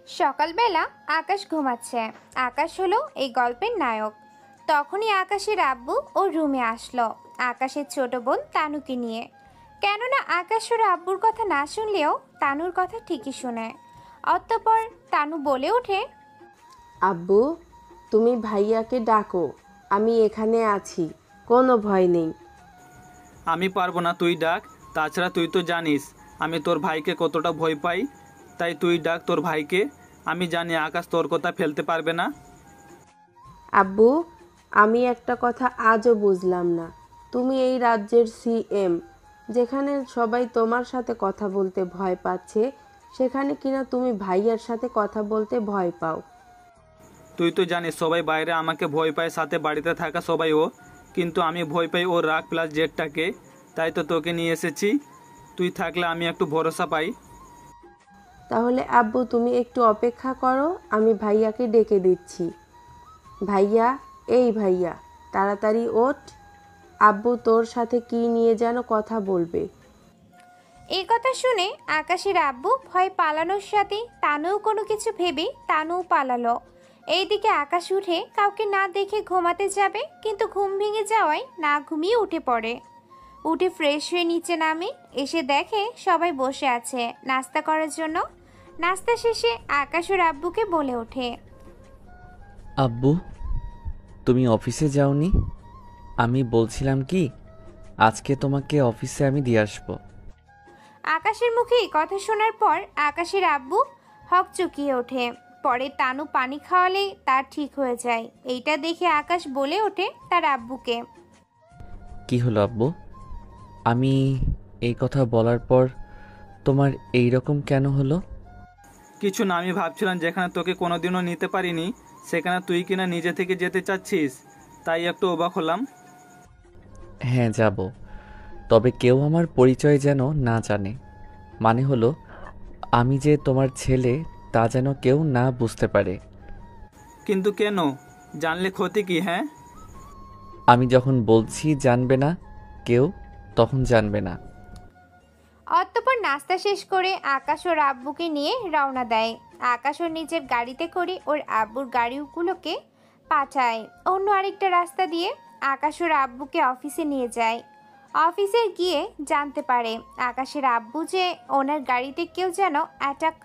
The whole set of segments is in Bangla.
সকালবেলা আকাশ ঘুমাচ্ছে। আকাশ হলো এই গল্পের নায়ক। তখনই আকাশের আব্বু ও রুমে আসলো আকাশের ছোট বোন তানুকে নিয়ে। কেননা আকাশ ওর আব্বুর কথা না শুনলেও তানুর কথা ঠিকই শোনে। অতঃপর তানু বলে ওঠে, আব্বু, তুমি ভাইয়াকে ডাকো, আমি এখানে আছি, কোনো ভয় নেই। আমি পারবো না, তুই ডাক। তাছাড়া তুই তো জানিস আমি তোর ভাইকে কতটা ভয় পাই। তাই তুই ডাক তোর ভাইকে। আমি জানি আকাশ তোর কথা ফেলতে পারবে না। আব্বু, আমি একটা কথা আজও বুঝলাম না। তুমি এই রাজ্যের সিএম, যেখানে সবাই তোমার সাথে কথা বলতে ভয় পাচ্ছে, সেখানে কিনা তুমি ভাইয়ার সাথে কথা বলতে ভয় পাও। তুই তো জানিস সবাই বাইরে আমাকে ভয় পায়, সাথে বাড়িতে থাকা সবাইও। কিন্তু আমি ভয় পাই ওর রাগ প্লাস জেটটাকে। তাই তো তোকে নিয়ে এসেছি। তুই থাকলে আমি একটু ভরসা পাই। তাহলে আব্বু তুমি একটু অপেক্ষা করো, আমি ভাইয়াকে ডেকে দিচ্ছি। ভাইয়া, এই ভাইয়া, তাড়াতাড়ি ওঠ। আব্বু তোর সাথে কি নিয়ে যেন কথা বলবে। এই কথা শুনে আকাশের আব্বু ভয় পালানোর সাথে তানুও কোনো কিছু ভেবে তানুও পালালো। এইদিকে আকাশ উঠে কাউকে না দেখে ঘুমাতে যাবে, কিন্তু ঘুম ভেঙে যাওয়ায় না ঘুমিয়ে উঠে পড়ে। উঠে ফ্রেশ হয়ে নিচে নামে, এসে দেখে সবাই বসে আছে নাস্তা করার জন্য। নাস্তা শেষে আকাশ ওর আব্বুকে বলে ওঠে, আব্বু, তুমি অফিসে যাওনি? আমি বলছিলাম কি, আজকে তোমাকে অফিসে আমি দিয়ে আসবো। আকাশের মুখে এই কথা শোনার পর আকাশের আব্বু হকচকিয়ে ওঠে। পরে তানু পানি খাওয়ালেই তার ঠিক হয়ে যায়। এইটা দেখে আকাশ বলে ওঠে তার আব্বুকে, কি হলো আব্বু? আমি এই কথা বলার পর তোমার এই রকম কেন হলো? কিছু না, আমি ভাবছিলাম যেখানে তোকে কোনোদিনও নিতে পারিনি সেখানে তুই কিনা নিজে থেকে যেতে চাচ্ছিস, তাই একটু অবাক হলাম। হ্যাঁ, যাব, তবে কেউ আমার পরিচয় যেন না জানে। মানে হলো, আমি যে তোমার ছেলে তা যেন কেউ না বুঝতে পারে। কিন্তু কেন? জানলে ক্ষতি কি? হ্যাঁ, আমি যখন বলছি জানবে না কেউ, তখন জানবে না। অতঃপর নাস্তা শেষ করে আকাশ ওর আব্বুকে নিয়ে রওনা দেয়। আকাশ ওর নিজের গাড়িতে করে ওর আব্বুর গাড়িগুলোকে পাঠায় অন্য আরেকটা রাস্তা দিয়ে। আকাশ ওর আব্বুকে অফিসে নিয়ে যায়। অফিসে গিয়ে জানতে পারে আকাশের আব্বু যে ওনার গাড়িতে কেউ যেন অ্যাটাক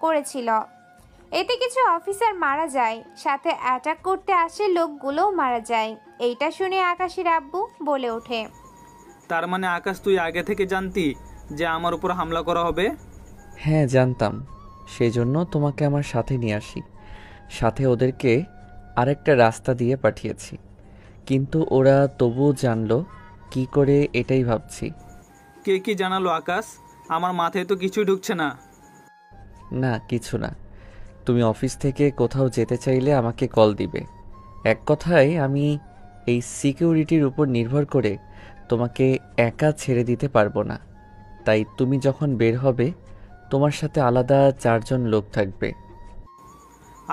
করেছিল। এতে কিছু অফিসার মারা যায়, সাথে অ্যাটাক করতে আসে লোকগুলোও মারা যায়। এইটা শুনে আকাশের আব্বু বলে ওঠে, তার মানে আকাশ তুই আগে থেকে জানতি যে আমার উপর হামলা করা হবে? হ্যাঁ, জানতাম, সেই জন্য তোমাকে আমার সাথে নিয়ে আসি। সাথে ওদেরকে আরেকটা রাস্তা দিয়ে পাঠিয়েছি, কিন্তু ওরা তবুও জানলো কি করে এটাই ভাবছি। কে কি জানালো আকাশ? আমার মাথায় তো কিছুই ঢুকছে না। না, কিছু না। তুমি অফিস থেকে কোথাও যেতে চাইলে আমাকে কল দিবে। এক কথায় আমি এই সিকিউরিটির উপর নির্ভর করে তোমাকে একা ছেড়ে দিতে পারবো না। তাই তুমি যখন বের হবে, তোমার সাথে আলাদা 4জন লোক থাকবে।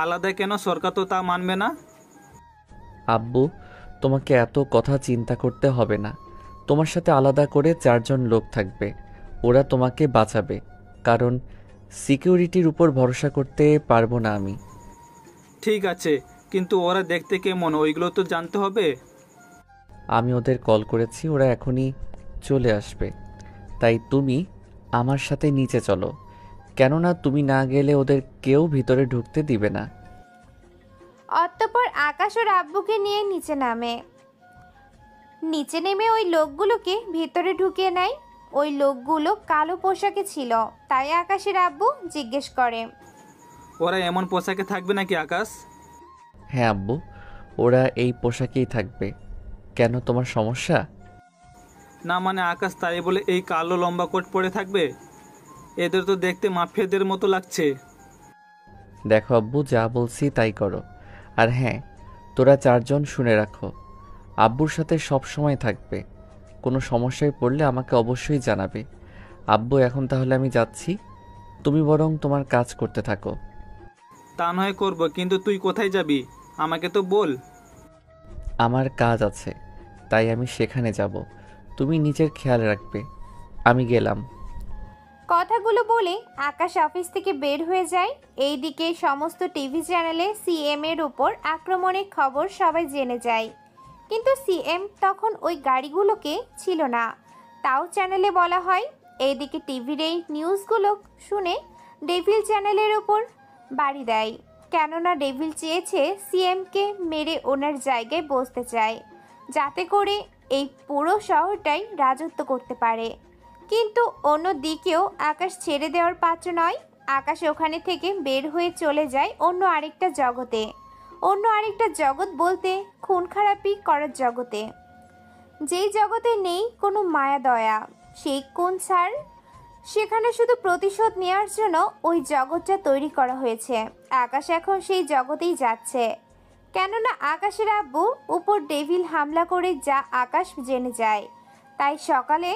আলাদা কেন? সরকার তো তা মানবে না। আব্বু, তোমাকে এত কথা চিন্তা করতে হবে না। তোমার সাথে আলাদা করে 4জন লোক থাকবে। ওরা তোমাকে বাঁচাবে, কারণ সিকিউরিটির উপর ভরসা করতে পারবো না আমি। ঠিক আছে, কিন্তু ওরা দেখতে কেমন ওইগুলো তো জানতে হবে। আমি ওদের কল করেছি, ওরা এখনই চলে আসবে। তাই তুমি আমার সাথে নিচে চলো, কেননা তুমি না গেলে ওদের কেউ ভিতরে ঢুকতে দিবে না। অতঃপর আকাশ ওর আব্বুকে নিয়ে নিচে নামে। নিচে নেমে ওই লোকগুলোকে ভেতরে ঢুকিয়ে নেয়। ওই লোকগুলো কালো পোশাকে ছিল, তাই আকাশের আব্বু জিজ্ঞেস করে, ওরা এমন পোশাকে থাকবে নাকি আকাশ? হ্যাঁ আব্বু, ওরা এই পোশাকেই থাকবে। কেন, তোমার সমস্যা? না মানে আকাশ তাই বলে এই কালো লম্বা কোট পরে থাকবে? এদের তো দেখতে মাফিয়াদের মতো লাগছে। দেখো আব্বু, যা বলছি তাই করো। আর হ্যাঁ, তোরা 4জন শুনে রাখো, আব্বুর সাথে সব সময় থাকবে। কোনো সমস্যায় পড়লে আমাকে অবশ্যই জানাবে। আব্বু, এখন তাহলে আমি যাচ্ছি, তুমি বরং তোমার কাজ করতে থাকো। তা নয় করবো, কিন্তু তুই কোথায় যাবি আমাকে তো বল। আমার কাজ আছে, তাই আমি সেখানে যাব। তুমি নিজের খেয়াল রাখবে। আমি গেলাম। কথাগুলো বলে আকাশ অফিস থেকে বের হয়ে যায়। এইদিকে সমস্ত টিভি চ্যানেলে সিএম এর উপর আক্রমণের খবর সবাই জেনে যায়, কিন্তু সিএম তখন ওই গাড়িগুলোকে ছিল না, তাও চ্যানেলে বলা হয়। এইদিকে টিভির এই নিউজগুলো শুনে ডেভিল চ্যানেলের ওপর বাড়ি দেয়, কেননা ডেভিল চেয়েছে সিএমকে মেরে ওনার জায়গায় বসতে চায়, যাতে করে এই পুরো শহরটাই রাজত্ব করতে পারে। কিন্তু অন্য দিকেও আকাশ ছেড়ে দেওয়ার পাত্র নয়। আকাশ ওখানে থেকে বের হয়ে চলে যায় অন্য আরেকটা জগতে। অন্য আরেকটা জগৎ বলতে খুন খারাপি করার জগতে, যেই জগতে নেই কোনো মায়া দয়া। সেই কোন স্যার, সেখানে শুধু প্রতিশোধ নেওয়ার জন্য ওই জগৎটা তৈরি করা হয়েছে। আকাশ এখন সেই জগতেই যাচ্ছে, কেননা আকাশের আব্বু উপর ডেভিল হামলা করে যা আকাশ জেনে যায়। তাই সকালে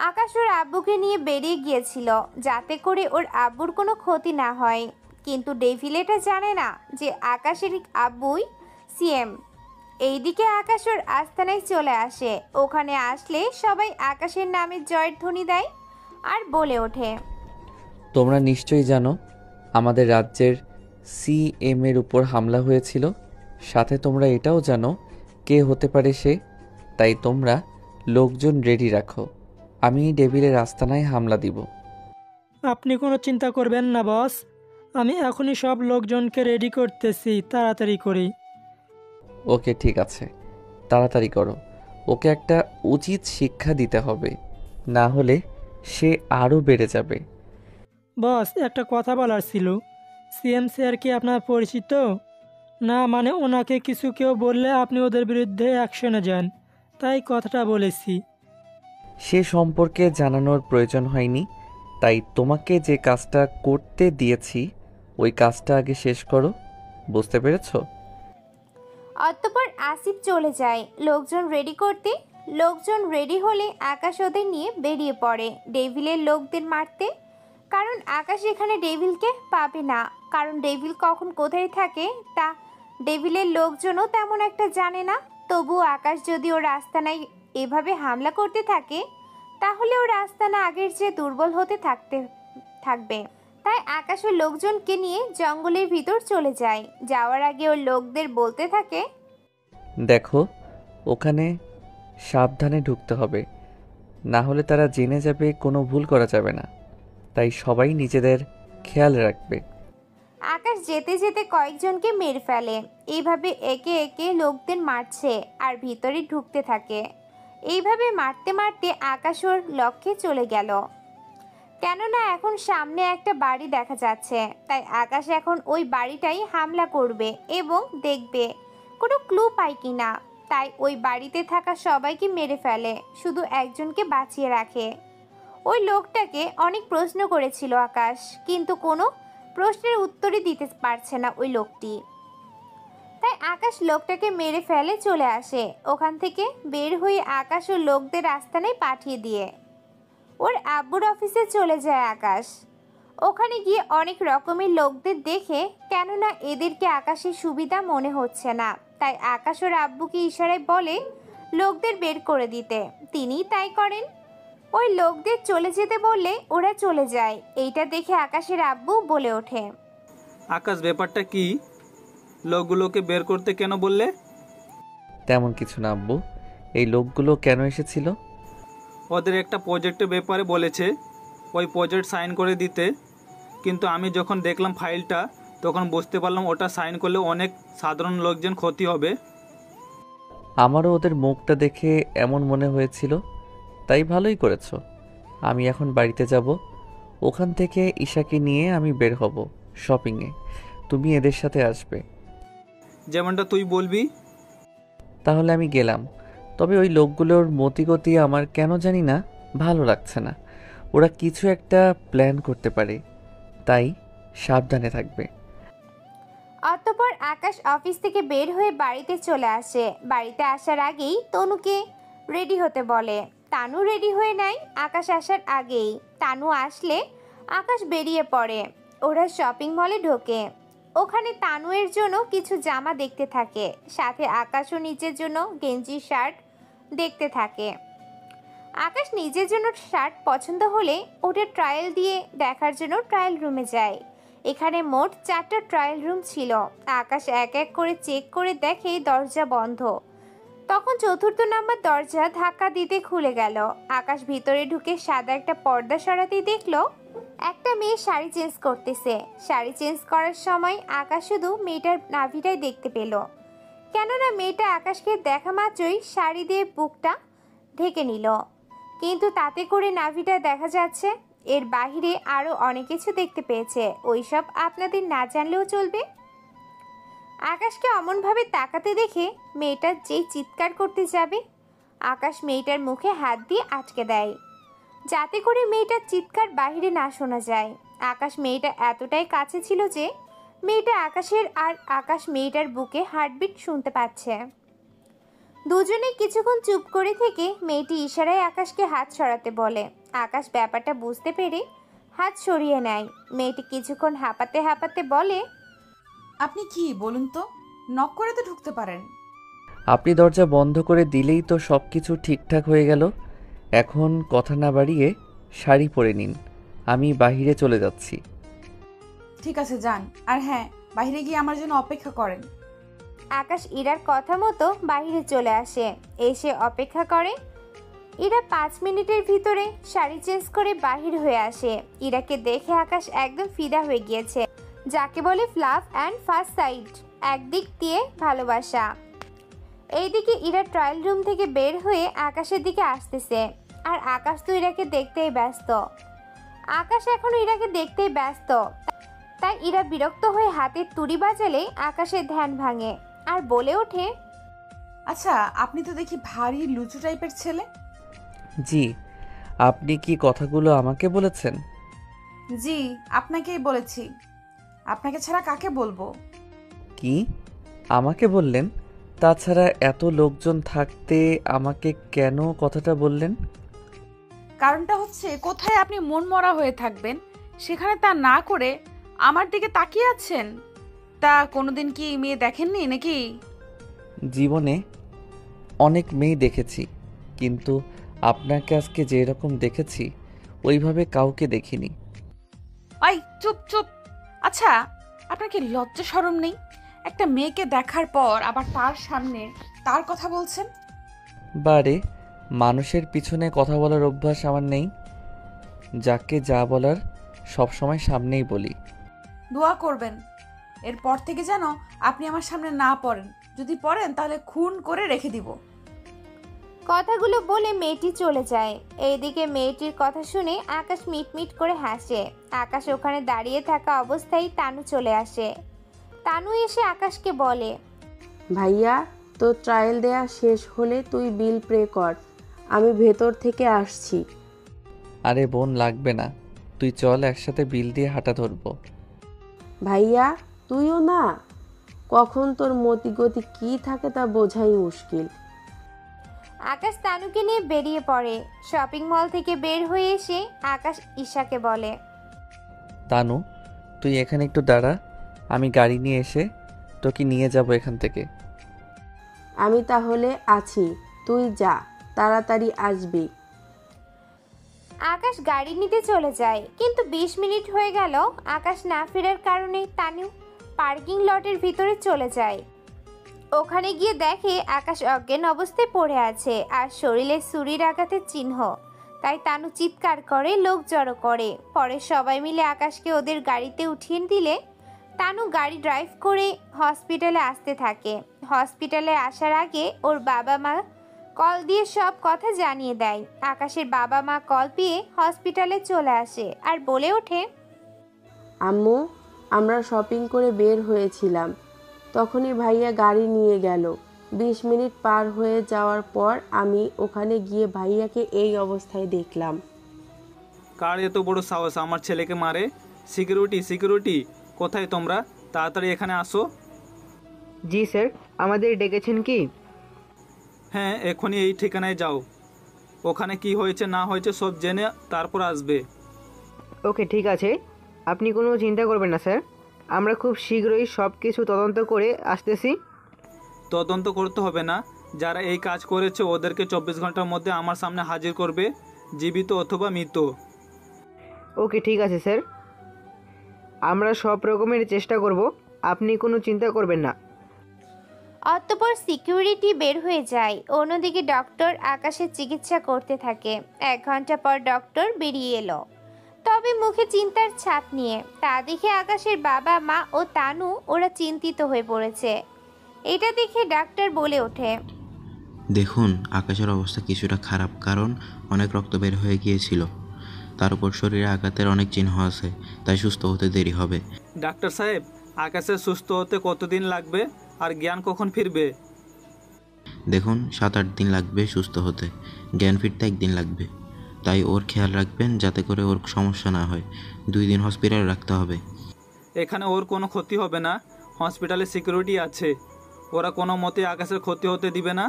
আকাশ ওর আব্বুকে নিয়ে বেরিয়ে গিয়েছিল, যাতে করে ওর আব্বুর কোনো ক্ষতি না হয়। কিন্তু ডেভিল এটা জানে না যে আকাশের আব্বুই সিএম। এইদিকে আকাশ ওর আস্তানায় চলে আসে। ওখানে আসলে সবাই আকাশের নামে জয়ের ধ্বনি দেয় আর বলে ওঠে, তোমরা নিশ্চয়ই জানো আমাদের রাজ্যের সিএম এর উপর হামলা হয়েছিল। সাথে তোমরা এটাও জানো কে হতে পারে সে। তাই তোমরা লোকজন রেডি রাখো, আমি ডেভিলের আস্তানায় হামলা দিব। আপনি কোনো চিন্তা করবেন না বস, আমি এখনই সব লোকজনকে রেডি করতেছি, তাড়াতাড়ি করি। ওকে ঠিক আছে, তাড়াতাড়ি করো। ওকে একটা উচিত শিক্ষা দিতে হবে, না হলে সে আরও বেড়ে যাবে। বস, একটা কথা বলার ছিল। সিএম স্যার কি আপনার পরিচিত? না মানে ওনাকে কিছু কেউ বললে আপনি ওদের বিরুদ্ধে অ্যাকশনে যান, তাই কথাটা বলেছি। সে সম্পর্কে জানানোর প্রয়োজন হয়নি, তাই তোমাকে যে কাজটা করতে দিয়েছি ওই কাজটা আগে শেষ করো, বুঝতে পেরেছো? অতঃপর আসিফ চলে যায় লোকজন রেডি করতে। লোকজন রেডি হলে আকাশ ওদের নিয়ে বেরিয়ে পড়ে ডেভিলের লোকদের মারতে। কারণ আকাশ এখানে ডেভিলকে পাবে না, কারণ ডেভিল কখন কোথায় থাকে তা ডেভিলের লোকজনও তেমন একটা জানে না। তবু আকাশ যদি ওর আস্তানায় এভাবে হামলা করতে থাকে, তাহলে ওর আস্তানা আগের চেয়ে দুর্বল হতে থাকবে। তাই আকাশ ওর লোকজনকে নিয়ে জঙ্গলের ভিতর চলে যায়। যাওয়ার আগে ওর লোকদের বলতে থাকে, দেখো ওখানে সাবধানে ঢুকতে হবে, না হলে তারা জেনে যাবে, কোনো ভুল করা যাবে না। তাই সবাই নিজেদের খেয়াল রাখবে। আকাশ যেতে যেতে কয়েকজনকে মেরে ফেলে। এইভাবে একে একে লোকদের মারছে আর ভিতরে ঢুকতে থাকে। এইভাবে মারতে মারতে আকাশ ওর লক্ষ্যে চলে গেল, কেননা এখন সামনে একটা বাড়ি দেখা যাচ্ছে। তাই আকাশ এখন ওই বাড়িটাই হামলা করবে এবং দেখবে কোনো ক্লু পায় কিনা। তাই ওই বাড়িতে থাকা সবাইকে মেরে ফেলে, শুধু একজনকে বাঁচিয়ে রাখে। ওই লোকটাকে অনেক প্রশ্ন করেছিল আকাশ, কিন্তু কোনো প্রশ্নের উত্তরই দিতে পারছে না ওই লোকটি। তাই আকাশ লোকটাকে মেরে ফেলে চলে আসে। ওখান থেকে বের হয়ে আকাশ ও লোকদের আস্তানায় পাঠিয়ে দিয়ে ওর আব্বুর অফিসে চলে যায় আকাশ। ওখানে গিয়ে অনেক রকমের লোকদের দেখে, কেননা এদেরকে আকাশের সুবিধা মনে হচ্ছে না। তাই আকাশ ওর আব্বুকে ইশারায় বলে লোকদের বের করে দিতে। তিনিই তাই করেন। ওই লোকদের চলে যেতে বললে ওরা চলে যায়। এইটা দেখে আকাশের আব্বু বলে ওঠে, আকাশ ব্যাপারটা কি? লোকগুলোকে বের করতে কেন বললে? তেমন কিছু না আব্বু, এই লোকগুলো কেন এসেছিল? ওদের একটা প্রজেক্টের ব্যাপারে বলেছে, ওই প্রজেক্ট সাইন করে দিতে। কিন্তু আমি যখন দেখলাম ফাইলটা, তখন বুঝতে পারলাম ওটা সাইন করলে অনেক সাধারণ লোকজন ক্ষতি হবে। আমারও ওদের মুখটা দেখে এমন মনে হয়েছিল, তাই ভালোই করেছো। আমি এখন বাড়িতে যাব, ওখান থেকে ঈশাকে নিয়ে আমি বের হব শপিংয়ে। তুমি এদের সাথে আসবে। যেমনটা তুই বলবি। তাহলে আমি গেলাম। তবে ওই লোকগুলোর মতিগতি আমার কেন জানি না ভালো লাগছে না। ওরা কিছু একটা প্ল্যান করতে পারে, তাই সাবধানে থাকবে। অতঃপর আকাশ অফিস থেকে বের হয়ে বাড়িতে চলে আসে। বাড়িতে আসার আগেই তনুকে রেডি হতে বলে। তানু রেডি হয়ে নেয় আকাশ আসার আগেই। তানু আসলে আকাশ বেরিয়ে পড়ে। ওরা শপিং মলে ঢোকে। ওখানে তানুয়ের জন্য কিছু জামা দেখতে থাকে, সাথে আকাশও নিচের জন্য গেঞ্জি শার্ট দেখতে থাকে। আকাশ নিজের জন্য শার্ট পছন্দ হলে ওটা ট্রায়াল দিয়ে দেখার জন্য ট্রায়াল রুমে যায়। এখানে মোট 4টা ট্রায়াল রুম ছিল। আকাশ এক এক করে চেক করে দেখে দরজা বন্ধ। তখন 4র্থ নাম্বার দরজা ধাক্কা দিতে খুলে গেল। আকাশ ভিতরে ঢুকে সাদা একটা পর্দা সরাতেই দেখলো একটা মেয়ে শাড়ি চেঞ্জ করতেছে। শাড়ি চেঞ্জ করার সময় আকাশ শুধু মেয়েটার নাভিটাই দেখতে পেল, কেননা মেয়েটা আকাশকে দেখা মাত্রই শাড়ি দিয়ে বুকটা ঢেকে নিল, কিন্তু তাতে করে নাভিটা দেখা যাচ্ছে। এর বাহিরে আরও অনেক কিছু দেখতে পেয়েছে, ওইসব আপনাদের না জানলেও চলবে। আকাশকে অমনভাবে তাকাতে দেখে মেয়েটা যেই চিৎকার করতে যাবে, আকাশ মেয়েটার মুখে হাত দিয়ে আটকে দেয়, যাতে করে মেয়েটার চিৎকার বাহিরে না শোনা যায়। আকাশ মেয়েটা এতটাই কাছে ছিল যে মেয়েটা আকাশের আর আকাশ মেয়েটার বুকে হার্টবিট শুনতে পাচ্ছে। দুজনে কিছুক্ষণ চুপ করে থেকে মেয়েটি ইশারায় আকাশকে হাত সরাতে বলে। আকাশ ব্যাপারটা বুঝতে পেরে হাত সরিয়ে নেয়। মেয়েটি কিছুক্ষণ হাঁপাতে হাঁপাতে বলে, আপনি কি বলুন তো, নক করে তো ঢুকতে পারেন। আপনি দরজা বন্ধ করে দিলেই তো সব কিছু ঠিকঠাক হয়ে গেল। এখন কথা না বাড়িয়ে শাড়ি পরে নিন, আমি বাইরে চলে যাচ্ছি। ঠিক আছে যান, আর হ্যাঁ, বাইরে গিয়ে আমার জন্য অপেক্ষা করেন। আকাশ ইরার কথা মতো বাইরে চলে আসে, এসে অপেক্ষা করে। ইরা 5 মিনিটের ভিতরে শাড়ি চেঞ্জ করে বাহির হয়ে আসে। ইরাকে দেখে আকাশ একদম ফিদা হয়ে গিয়েছে, যাকে বলে লাভ অ্যান্ড ফার্স্ট সাইট, একদিক দিয়ে ভালোবাসা। এইদিকে ইরা ট্রায়াল রুম থেকে বের হয়ে আকাশের দিকে আসতেছে, আর আকাশ তো ইরাকে দেখতেই ব্যস্ত। তাই ইরা বিরক্ত হয়ে হাতের তুড়ি বাজালে আকাশের ধ্যান ভাঙে আর বলে ওঠে, আচ্ছা, আপনি তো দেখি ভারী লুচু টাইপের ছেলে। জি, আপনি কি কথাগুলো আমাকে বলেছেন? জি, আপনাকেই বলেছি। আপনাকে ছাড়া কাকে বলবো? কি আমাকে বললেন? তাছাড়া এত লোকজন থাকতে আমাকে কেন কথাটা বললেন? কারণটা হচ্ছে, কোথায় আপনি মন মরা হয়ে থাকবেন সেখানে তা না করে আমার দিকে তাকিয়ে আছেন। তা কোনোদিন কি মেয়ে দেখেননি নাকি? জীবনে অনেক মেয়ে দেখেছি, কিন্তু আপনাকে আজকে যেরকম দেখেছি ওইভাবে কাউকে দেখিনি। ওই চুপ চুপ। আচ্ছা, আপনার কি লজ্জা শরম নেই? একটা মেয়েকে দেখার পর আবার তার সামনে তার কথা বলছেন। বারে, মানুষের পিছনে কথা বলার অভ্যাস আমার নেই। যাকে যা বলার সবসময় সামনেই বলি। দোয়া করবেন এরপর থেকে যেন আপনি আমার সামনে না পড়েন। যদি পড়েন তাহলে খুন করে রেখে দিব। কথাগুলো বলে মেয়েটি চলে যায়। এইদিকে মেয়েটির কথা শুনে আকাশ মিটমিট করে হাসে। আকাশ ওখানে দাঁড়িয়ে থাকা অবস্থায় তানু চলে আসে। তানু এসে আকাশকে বলে, ভাইয়া, তোর ট্রায়াল দেয়া শেষ হলে তুই বিল পে কর, আমি ভেতর থেকে আসছি। আরে বোন, লাগবে না, তুই চল, একসাথে বিল দিয়ে হাঁটা ধরবো। ভাইয়া, তুইও না, কখন তোর মতিগতি কী থাকে তা বোঝাই মুশকিল। আকাশ তানুকে নিয়ে বেরিয়ে পড়ে। শপিং মল থেকে বের হয়ে এসে আকাশ ঈশাকে বলে, তানু, তুই এখানে একটু দাঁড়া, আমি গাড়ি নিয়ে এসে তোকে নিয়ে যাব এখান থেকে। আমি তাহলে আছি, তুই যা, তাড়াতাড়ি আসবি। আকাশ গাড়ি নিতে চলে যায়, কিন্তু 20 মিনিট হয়ে গেল আকাশ না ফেরার কারণে তানু পার্কিং লটের ভিতরে চলে যায়। ওখানে গিয়ে দেখে আকাশ অজ্ঞান অবস্থায় পড়ে আছে আর শরীরে ছুরির আঘাতের চিহ্ন। তাই তানু চিৎকার করে, লোক জড়ো করে। পরে সবাই মিলে আকাশকে ওদের গাড়িতে উঠিয়ে দিলে তানু গাড়ি ড্রাইভ করে হসপিটালে আসতে থাকে। হসপিটালে আসার আগে ওর বাবা মা কল দিয়ে সব কথা জানিয়ে দেয়। আকাশের বাবা মা কল পেয়ে হসপিটালে চলে আসে আর বলে ওঠে, আম্মু, আমরা শপিং করে বের হয়েছিলাম, তখনই ভাইয়া গাড়ি নিয়ে গেল। 20 মিনিট পার হয়ে যাওয়ার পর আমি ওখানে গিয়ে ভাইয়াকে এই অবস্থায় দেখলাম। কার এত বড় সাহস আমার ছেলেকে মারে? সিকিউরিটি, সিকিউরিটি, কোথায় তোমরা? তাড়াতাড়ি এখানে আসো। জি স্যার, আমাদের ডেকেছেন কি? হ্যাঁ, এখনই এই ঠিকানায় যাও। ওখানে কি হয়েছে না হয়েছে সব জেনে তারপর আসবে। ওকে, ঠিক আছে, আপনি কোনো চিন্তা করবেন না স্যার, আমরা খুব শীঘ্রই সব কিছু তদন্ত করে আসতেছি। তদন্ত করতে হবে না, যারা এই কাজ করেছে ওদেরকে 24 ঘন্টার মধ্যে আমার সামনে হাজির করবে, জীবিত অথবা মৃত। ওকে ঠিক আছে স্যার, আমরা সব রকমের চেষ্টা করব, আপনি কোনো চিন্তা করবেন না। অতঃপর সিকিউরিটি বের হয়ে যায়। অন্যদিকে ডক্টর আকাশের চিকিৎসা করতে থাকে। 1 ঘন্টা পর ডক্টর বেরিয়ে এলো, তবে মুখে চিন্তার ছাপ নিয়ে। তা দেখে আকাশের বাবা মা ও তানু ওরা চিন্তিত হয়ে পড়েছে। এটা দেখে ডাক্তার বলে ওঠে, দেখুন আকাশের অবস্থা কিছুটা খারাপ, কারণ অনেক রক্ত বের হয়ে গিয়েছিল। তার উপর শরীরে আঘাতের অনেক চিহ্ন আছে, তাই সুস্থ হতে দেরি হবে। ডাক্তার সাহেব, আকাশের সুস্থ হতে কতদিন লাগবে আর জ্ঞান কখন ফিরবে? দেখুন 7-8 দিন লাগবে সুস্থ হতে, জ্ঞান ফিরতে 1 দিন লাগবে। তাই ওর খেয়াল রাখবেন যাতে করে ওর সমস্যা না হয়। 2 দিন হসপিটালে রাখতে হবে। এখানে ওর কোনো ক্ষতি হবে না, হসপিটালে সিকিউরিটি আছে, ওরা কোনো মতে আকাশের ক্ষতি হতে দিবে না।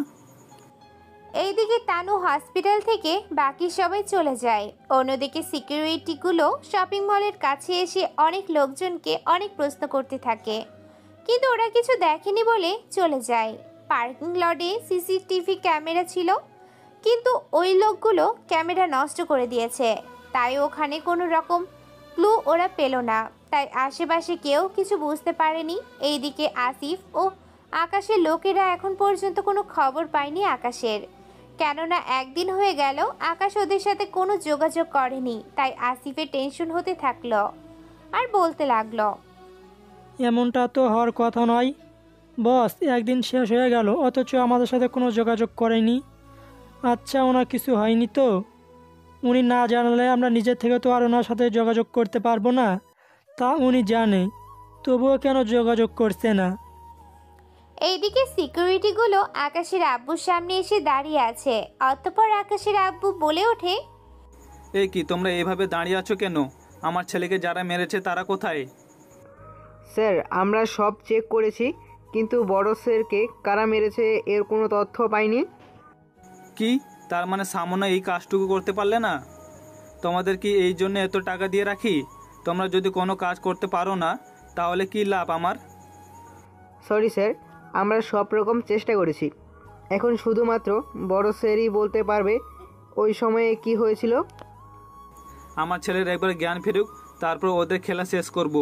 এইদিকে তানু হসপিটাল থেকে বাকি সবাই চলে যায়। অন্যদিকে সিকিউরিটিগুলো শপিং মলের কাছে এসে অনেক লোকজনকে অনেক প্রশ্ন করতে থাকে, কিন্তু ওরা কিছু দেখেনি বলে চলে যায়। পার্কিং লটে সিসিটিভি ক্যামেরা ছিল, কিন্তু ওই লোকগুলো ক্যামেরা নষ্ট করে দিয়েছে, তাই ওখানে কোনো রকম ক্লু ওরা পেল না। তাই আশেপাশে কেউ কিছু বুঝতে পারেনি। এইদিকে আসিফ ও আকাশের লোকেরা এখন পর্যন্ত কোনো খবর পায়নি আকাশের, কেননা 1 দিন হয়ে গেল আকাশ ওদের সাথে কোনো যোগাযোগ করেনি। তাই আসিফের টেনশন হতে থাকলো আর বলতে লাগলো, এমনটা তো হওয়ার কথা নয় বস, 1 দিন শেষ হয়ে গেল অথচ আমাদের সাথে কোনো যোগাযোগ করেনি। আচ্ছা, ওনার কিছু হয়নি তো? উনি না জানালে আমরা নিজের থেকে তো আর ওনার সাথে যোগাযোগ করতে পারবো না, তা উনি জানে, তবুও কেন যোগাযোগ করছে না? এইদিকে সিকিউরিটিগুলো আকাশের আব্বুর সামনে এসে দাঁড়িয়ে আছে। অতঃপর আকাশের আব্বু বলে ওঠে, এই কি তোমরা এইভাবে দাঁড়িয়ে আছো কেন? আমার ছেলেকে যারা মেরেছে তারা কোথায়? স্যার আমরা সব চেক করেছি, কিন্তু বড় স্যারকে কারা মেরেছে এর কোনো তথ্য পাইনি। কি তার মানে সামনে এই কাজটুকু করতে পারলে না? তোমাদের কি এই জন্য এত টাকা দিয়ে রাখি? তোমরা যদি কোনো কাজ করতে পারো না তাহলে কি লাভ আমার? সরি স্যার, আমরা সব রকম চেষ্টা করেছি। এখন শুধুমাত্র বড় স্যারই বলতে পারবে ওই সময়ে কি হয়েছিল। আমার ছেলের একবার জ্ঞান ফিরুক, তারপর ওদের খেলা শেষ করব।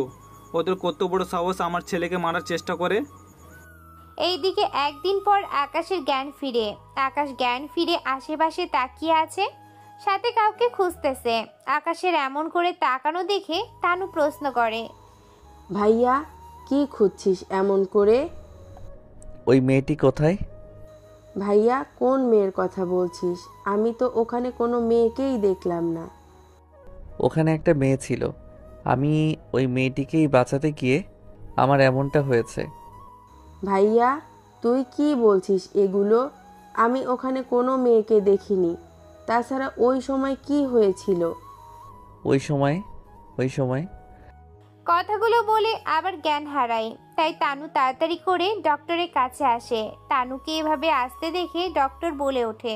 ওদের কত বড় সাহস আমার ছেলেকে মারার চেষ্টা করে। এইদিকে 1 দিন পর আকাশের জ্ঞান ফিরে। আকাশ জ্ঞান ফিরে আশেপাশে তাকিয়ে আছে, সাথে কাউকে খুঁজতেছে। আকাশের এমন করে তাকানো দেখে তানু প্রশ্ন করে, ভাইয়া কি খুঁজছিস এমন করে? ওই মেয়েটি কোথায়? ভাইয়া কোন মেয়ের কথা বলছিস? আমি তো ওখানে কোনো মেয়েকেই দেখলাম না। ওখানে একটা মেয়ে ছিল, আমি ওই মেয়েটিকেই বাঁচাতে গিয়ে আমার এমনটা হয়েছে। ভাইয়া তুই কি বলছিস এগুলো? আমি ওখানে কোনো মেয়েকে দেখিনি। তাছাড়া ওই সময় কি হয়েছিল? ওই সময় কথাগুলো বলে আবার জ্ঞান হারায়। তাই তানু তাড়াতাড়ি করে ডক্টরের কাছে আসে। তানুকে এভাবে আসতে দেখে ডক্টর বলে ওঠে,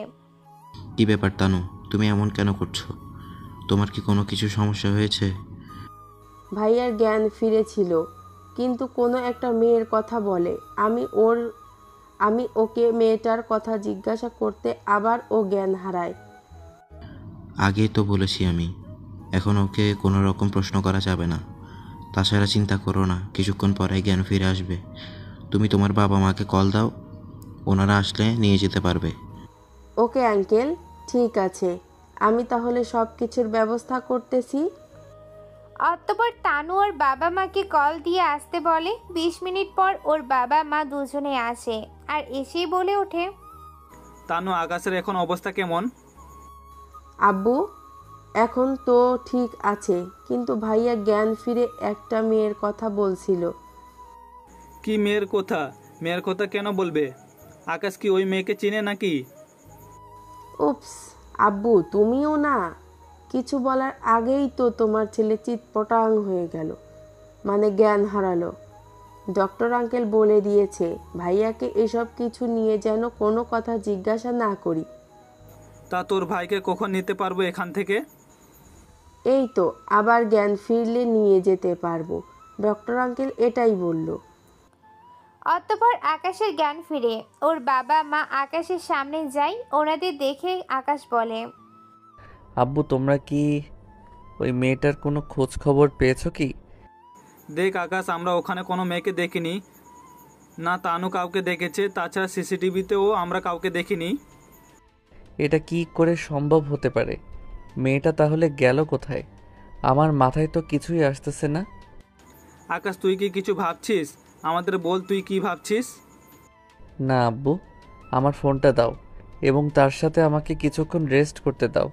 কি ব্যাপার তানু, তুমি এমন কেন করছো? তোমার কি কোনো কিছু সমস্যা হয়েছে? ভাইয়ার জ্ঞান ফিরেছিল, কিন্তু কোনো একটা মেয়ের কথা বলে। আমি ওকে মেয়েটার কথা জিজ্ঞাসা করতে আবার ও জ্ঞান হারায়। আগেই তো বলেছি আমি, এখন ওকে কোনো রকম প্রশ্ন করা যাবে না। তাছাড়া চিন্তা করো না, কিছুক্ষণ পরে জ্ঞান ফিরে আসবে। তুমি তোমার বাবা মাকে কল দাও, ওনারা আসলে নিয়ে যেতে পারবে। ওকে আঙ্কেল, ঠিক আছে, আমি তাহলে সব কিছুর ব্যবস্থা করতেছি। অতঃপর তানু ওর বাবা মাকে কল দিয়ে আসতে বলে। 20 মিনিট পর ওর বাবা মা দুজনে আসে আর এসেই বলে ওঠে, তানু, আকাশের এখন অবস্থা কেমন? আব্বু এখন তো ঠিক আছে, কিন্তু ভাইয়া জ্ঞান ফিরে একটা মেয়ের কথা বলছিল। কি মেয়ের কথা? মেয়ের কথা কেন বলবে? আকাশ কি ওই মেয়েকে চিনে নাকি? উপস আব্বু, তুমিও না, কিছু বলার আগেই তো তোমার ছেলে চিৎপটাং হয়ে গেল, মানে জ্ঞান হারালো। ডক্টর আঙ্কেল বলে দিয়েছে ভাইয়াকে এসব কিছু নিয়ে যেন কোনো কথা জিজ্ঞাসা না করি। তা তোর ভাইকে কখন নিতে পারবো এখান থেকে? এই তো আবার জ্ঞান ফিরলে নিয়ে যেতে পারবো, ডক্টর আঙ্কেল এটাই বলল। অতঃপর আকাশের জ্ঞান ফিরে। ওর বাবা মা আকাশের সামনে যায়। ওনাদের দেখে আকাশ বলে, আব্বু তোমরা কি ওই মেয়েটার কোনো খোঁজ খবর পেয়েছো কি? দেখ আকাশ, আমরা ওখানে কোনো মেয়েকে দেখিনি, না তানু কাউকে দেখেছে, তাছাড়া সিসিটিভিতেও আমরা কাউকে দেখিনি। এটা কি করে সম্ভব হতে পারে? মেয়েটা তাহলে গেল কোথায়? আমার মাথায় তো কিছুই আসতেছে না। আকাশ, তুই কি কিছু ভাবছিস? আমাদের বল, তুই কি ভাবছিস? না আব্বু, আমার ফোনটা দাও এবং তার সাথে আমাকে কিছুক্ষণ রেস্ট করতে দাও।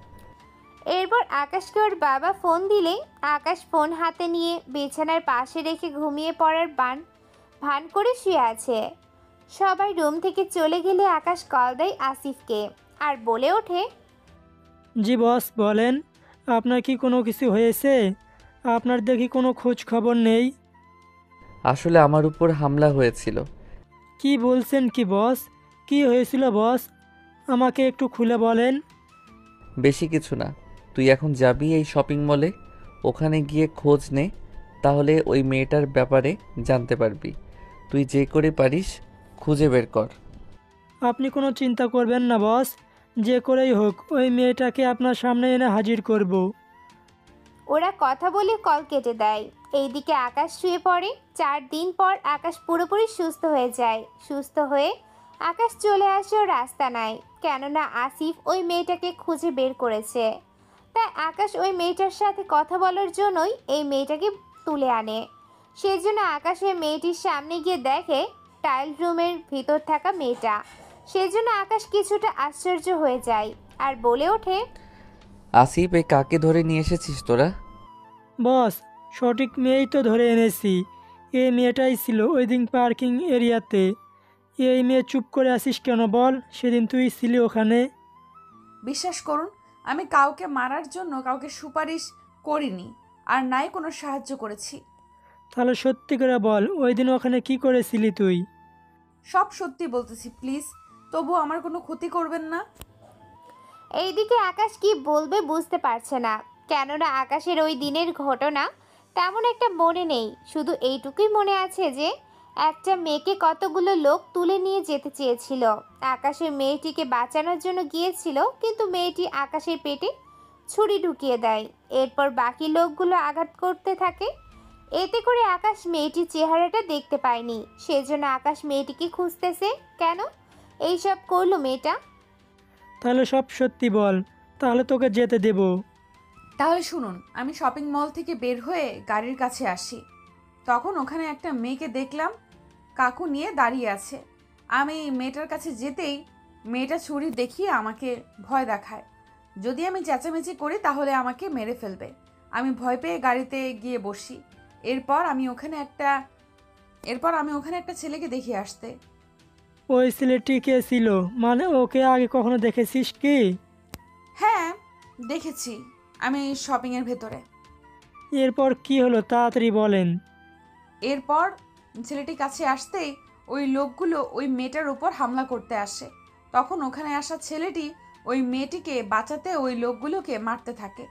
এরপর আকাশকে ওর বাবা ফোন দিলে আকাশ ফোন হাতে নিয়ে বিছানার পাশে রেখে ঘুমিয়ে পড়ার ভান করে শুয়ে আছে। সবাই রুম থেকে চলে গেলে আকাশ কল দেয় আসিফকে আর বলে ওঠে, জি বস বলেন, আপনার কি কোনো কিছু হয়েছে? আপনার দেখি কোনো খোঁজ খবর নেই। আসলে আমার উপর হামলা হয়েছিল। কি বলছেন কি বস? কি হয়েছিল বস? আমাকে একটু খুলে বলেন। বেশি কিছু না, তুই এখন যাবি এই শপিং মলে, ওখানে গিয়ে খোঁজ নে, তাহলে ওই মেয়েটার ব্যাপারে জানতে পারবি। তুই যে করে পারিস খুঁজে বের কর। আপনি কোনো চিন্তা করবেন না বস, যে করেই হোক ওই মেয়েটাকে আপনার সামনে এনে হাজির করব। ওরা কথা বলে কল কেটে দেয়। এইদিকে আকাশ শুয়ে পড়ে। 4 দিন পর আকাশ পুরোপুরি সুস্থ হয়ে যায়। সুস্থ হয়ে আকাশ চলে আসে ও রাস্তা নাই, কেননা আসিফ ওই মেয়েটাকে খুঁজে বের করেছে। তাই আকাশ ওই মেয়েটার সাথে কথা বলার জন্যই এই মেয়েটাকে তুলে আনে। সেজন্য আকাশ ওই মেয়েটির সামনে গিয়ে দেখে টাইল রুমের ভিতর থাকা মেয়েটা। সেজন্য আকাশ কিছুটা আশ্চর্য হয়ে যায় আর বলে ওঠে, আসিফ, এই কাকে ধরে নিয়ে এসেছিস তোরা? বস, সঠিক মেয়েই তো ধরে এনেছি। এই মেয়েটাই ছিল ওই দিন পার্কিং এরিয়াতে। এই মেয়ে চুপ করে আসিস কেন বল? সেদিন তুই ছিলি ওখানে। বিশ্বাস করুন, আমি কাউকে মারার জন্য কাউকে সুপারিশ করিনি, আর নাই কোনো সাহায্য করেছি। তাহলে সত্যি করে বল, ওই দিন ওখানে কি করেছিলি তুই? সব সত্যি বলতেছি, প্লিজ তবু আমার কোনো ক্ষতি করবেন না। এইদিকে আকাশ কি বলবে বুঝতে পারছে না, কেননা আকাশের ওই দিনের ঘটনা তেমন একটা মনে নেই। শুধু এইটুকুই মনে আছে যে একটা মেয়েকে কতগুলো লোক তুলে নিয়ে যেতে চেয়েছিল। আকাশের মেয়েটিকে বাঁচানোর জন্য গিয়েছিল, কিন্তু মেয়েটি আকাশের পেটে ছুরি ঢুকিয়ে দেয়। এরপর বাকি লোকগুলো আঘাত করতে থাকে। এতে করে আকাশ মেয়েটির চেহারাটা দেখতে পায়নি। সেজন্য আকাশ মেয়েটিকে খুঁজতেছে। কেন এইসব করলো মেয়েটা? তাহলে সব সত্যি বল, তাহলে তোকে যেতে দেব। তাহলে শুনুন, আমি শপিং মল থেকে বের হয়ে গাড়ির কাছে আসি। তখন ওখানে একটা মেয়েকে দেখলাম, কাকু নিয়ে দাঁড়িয়ে আছে। আমি মেয়েটার কাছে যেতেই মেয়েটা ছুরি দেখিয়ে আমাকে ভয় দেখায়। যদি আমি চেঁচামেচি করি তাহলে আমাকে মেরে ফেলবে। আমি ভয় পেয়ে গাড়িতে গিয়ে বসি। এরপর আমি ওখানে একটা ছেলেকে দেখে আসতে। ওই ছেলেটি কে ছিল? মানে ওকে আগে কখনো দেখেছিস কি? হ্যাঁ, দেখেছি, আমি শপিংয়ের ভেতরে। এরপর কি হলো তাড়াতাড়ি বলেন। এরপর ছেলেটি কাছে আসতেই ওই লোকগুলো ওই মেয়েটার উপর হামলা করতে আসে। তখন ওখানে আসা ছেলেটি ওই মেয়েটিকে বাঁচাতে ওই লোকগুলোকে মারতে থাকে।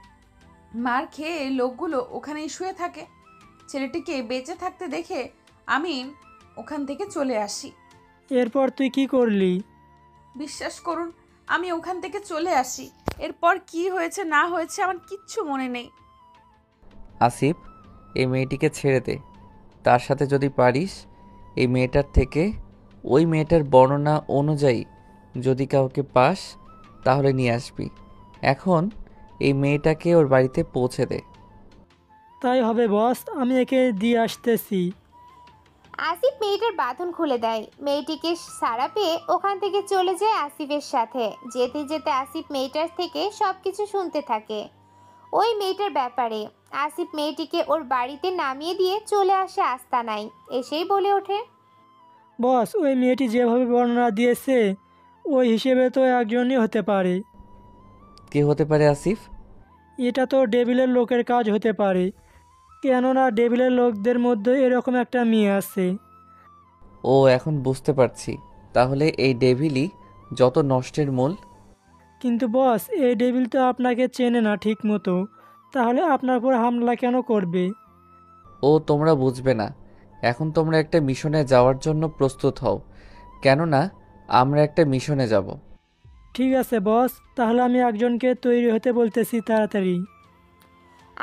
মার খেয়ে লোকগুলো ওখানেই শুয়ে থাকে। ছেলেটিকে বেঁচে থাকতে দেখে আমি ওখান থেকে চলে আসি। এরপর তুই কি করলি? বিশ্বাস করুন, আমি ওখান থেকে চলে আসি। এরপর কি হয়েছে না হয়েছে আমার কিচ্ছু মনে নেই। আসিফ, এই মেয়েটিকে ছেড়ে দে। তার সাথে যদি পারিস এই মেয়েটার থেকে ওই মেয়েটার বর্ণনা অনুযায়ী যদি কাউকে পাস তাহলে নিয়ে আসবি। এখন এই মেয়েটাকে ওর বাড়িতে পৌঁছে দে। তাই হবে বস, আমি একে দিয়ে আসতেছি। আসিফ মেয়েটার বাঁধন খুলে দেয়। মেয়েটিকে সাড়া পেয়ে ওখান থেকে চলে যায় আসিফের সাথে। যেতে যেতে আসিফ মেয়েটার থেকে সব কিছু শুনতে থাকে ওই মেয়েটার ব্যাপারে। আসিফ মেয়েটিকে ওর বাড়িতে নামিয়ে দিয়ে চলে আসে আস্তানায়। এসেই বলে ওঠে, বস, ওই মেয়েটি যেভাবে বর্ণনা দিয়েছে ওই হিসেবে তো একজনই হতে পারে। কে হতে পারে আসিফ? এটা তো ডেভিলের লোকের কাজ হতে পারে, কেননা ডেভিলের লোকদের মধ্যে এরকম একটা মেয়ে আছে। ও, এখন বুঝতে পারছি। তাহলে এই ডেভিলই যত নষ্টের মূল। কিন্তু বস, এই ডেভিল তো আপনাকে চেনে না ঠিক মতো, তাহলে আপনার উপর হামলা কেন করবে? ও তোমরা বুঝবে না। এখন তোমরা একটা মিশনে যাওয়ার জন্য প্রস্তুত হও, কেননা আমরা একটা মিশনে যাব। ঠিক আছে বস, তাহলে আমি একজনকে তৈরি হতে বলতেছি তাড়াতাড়ি।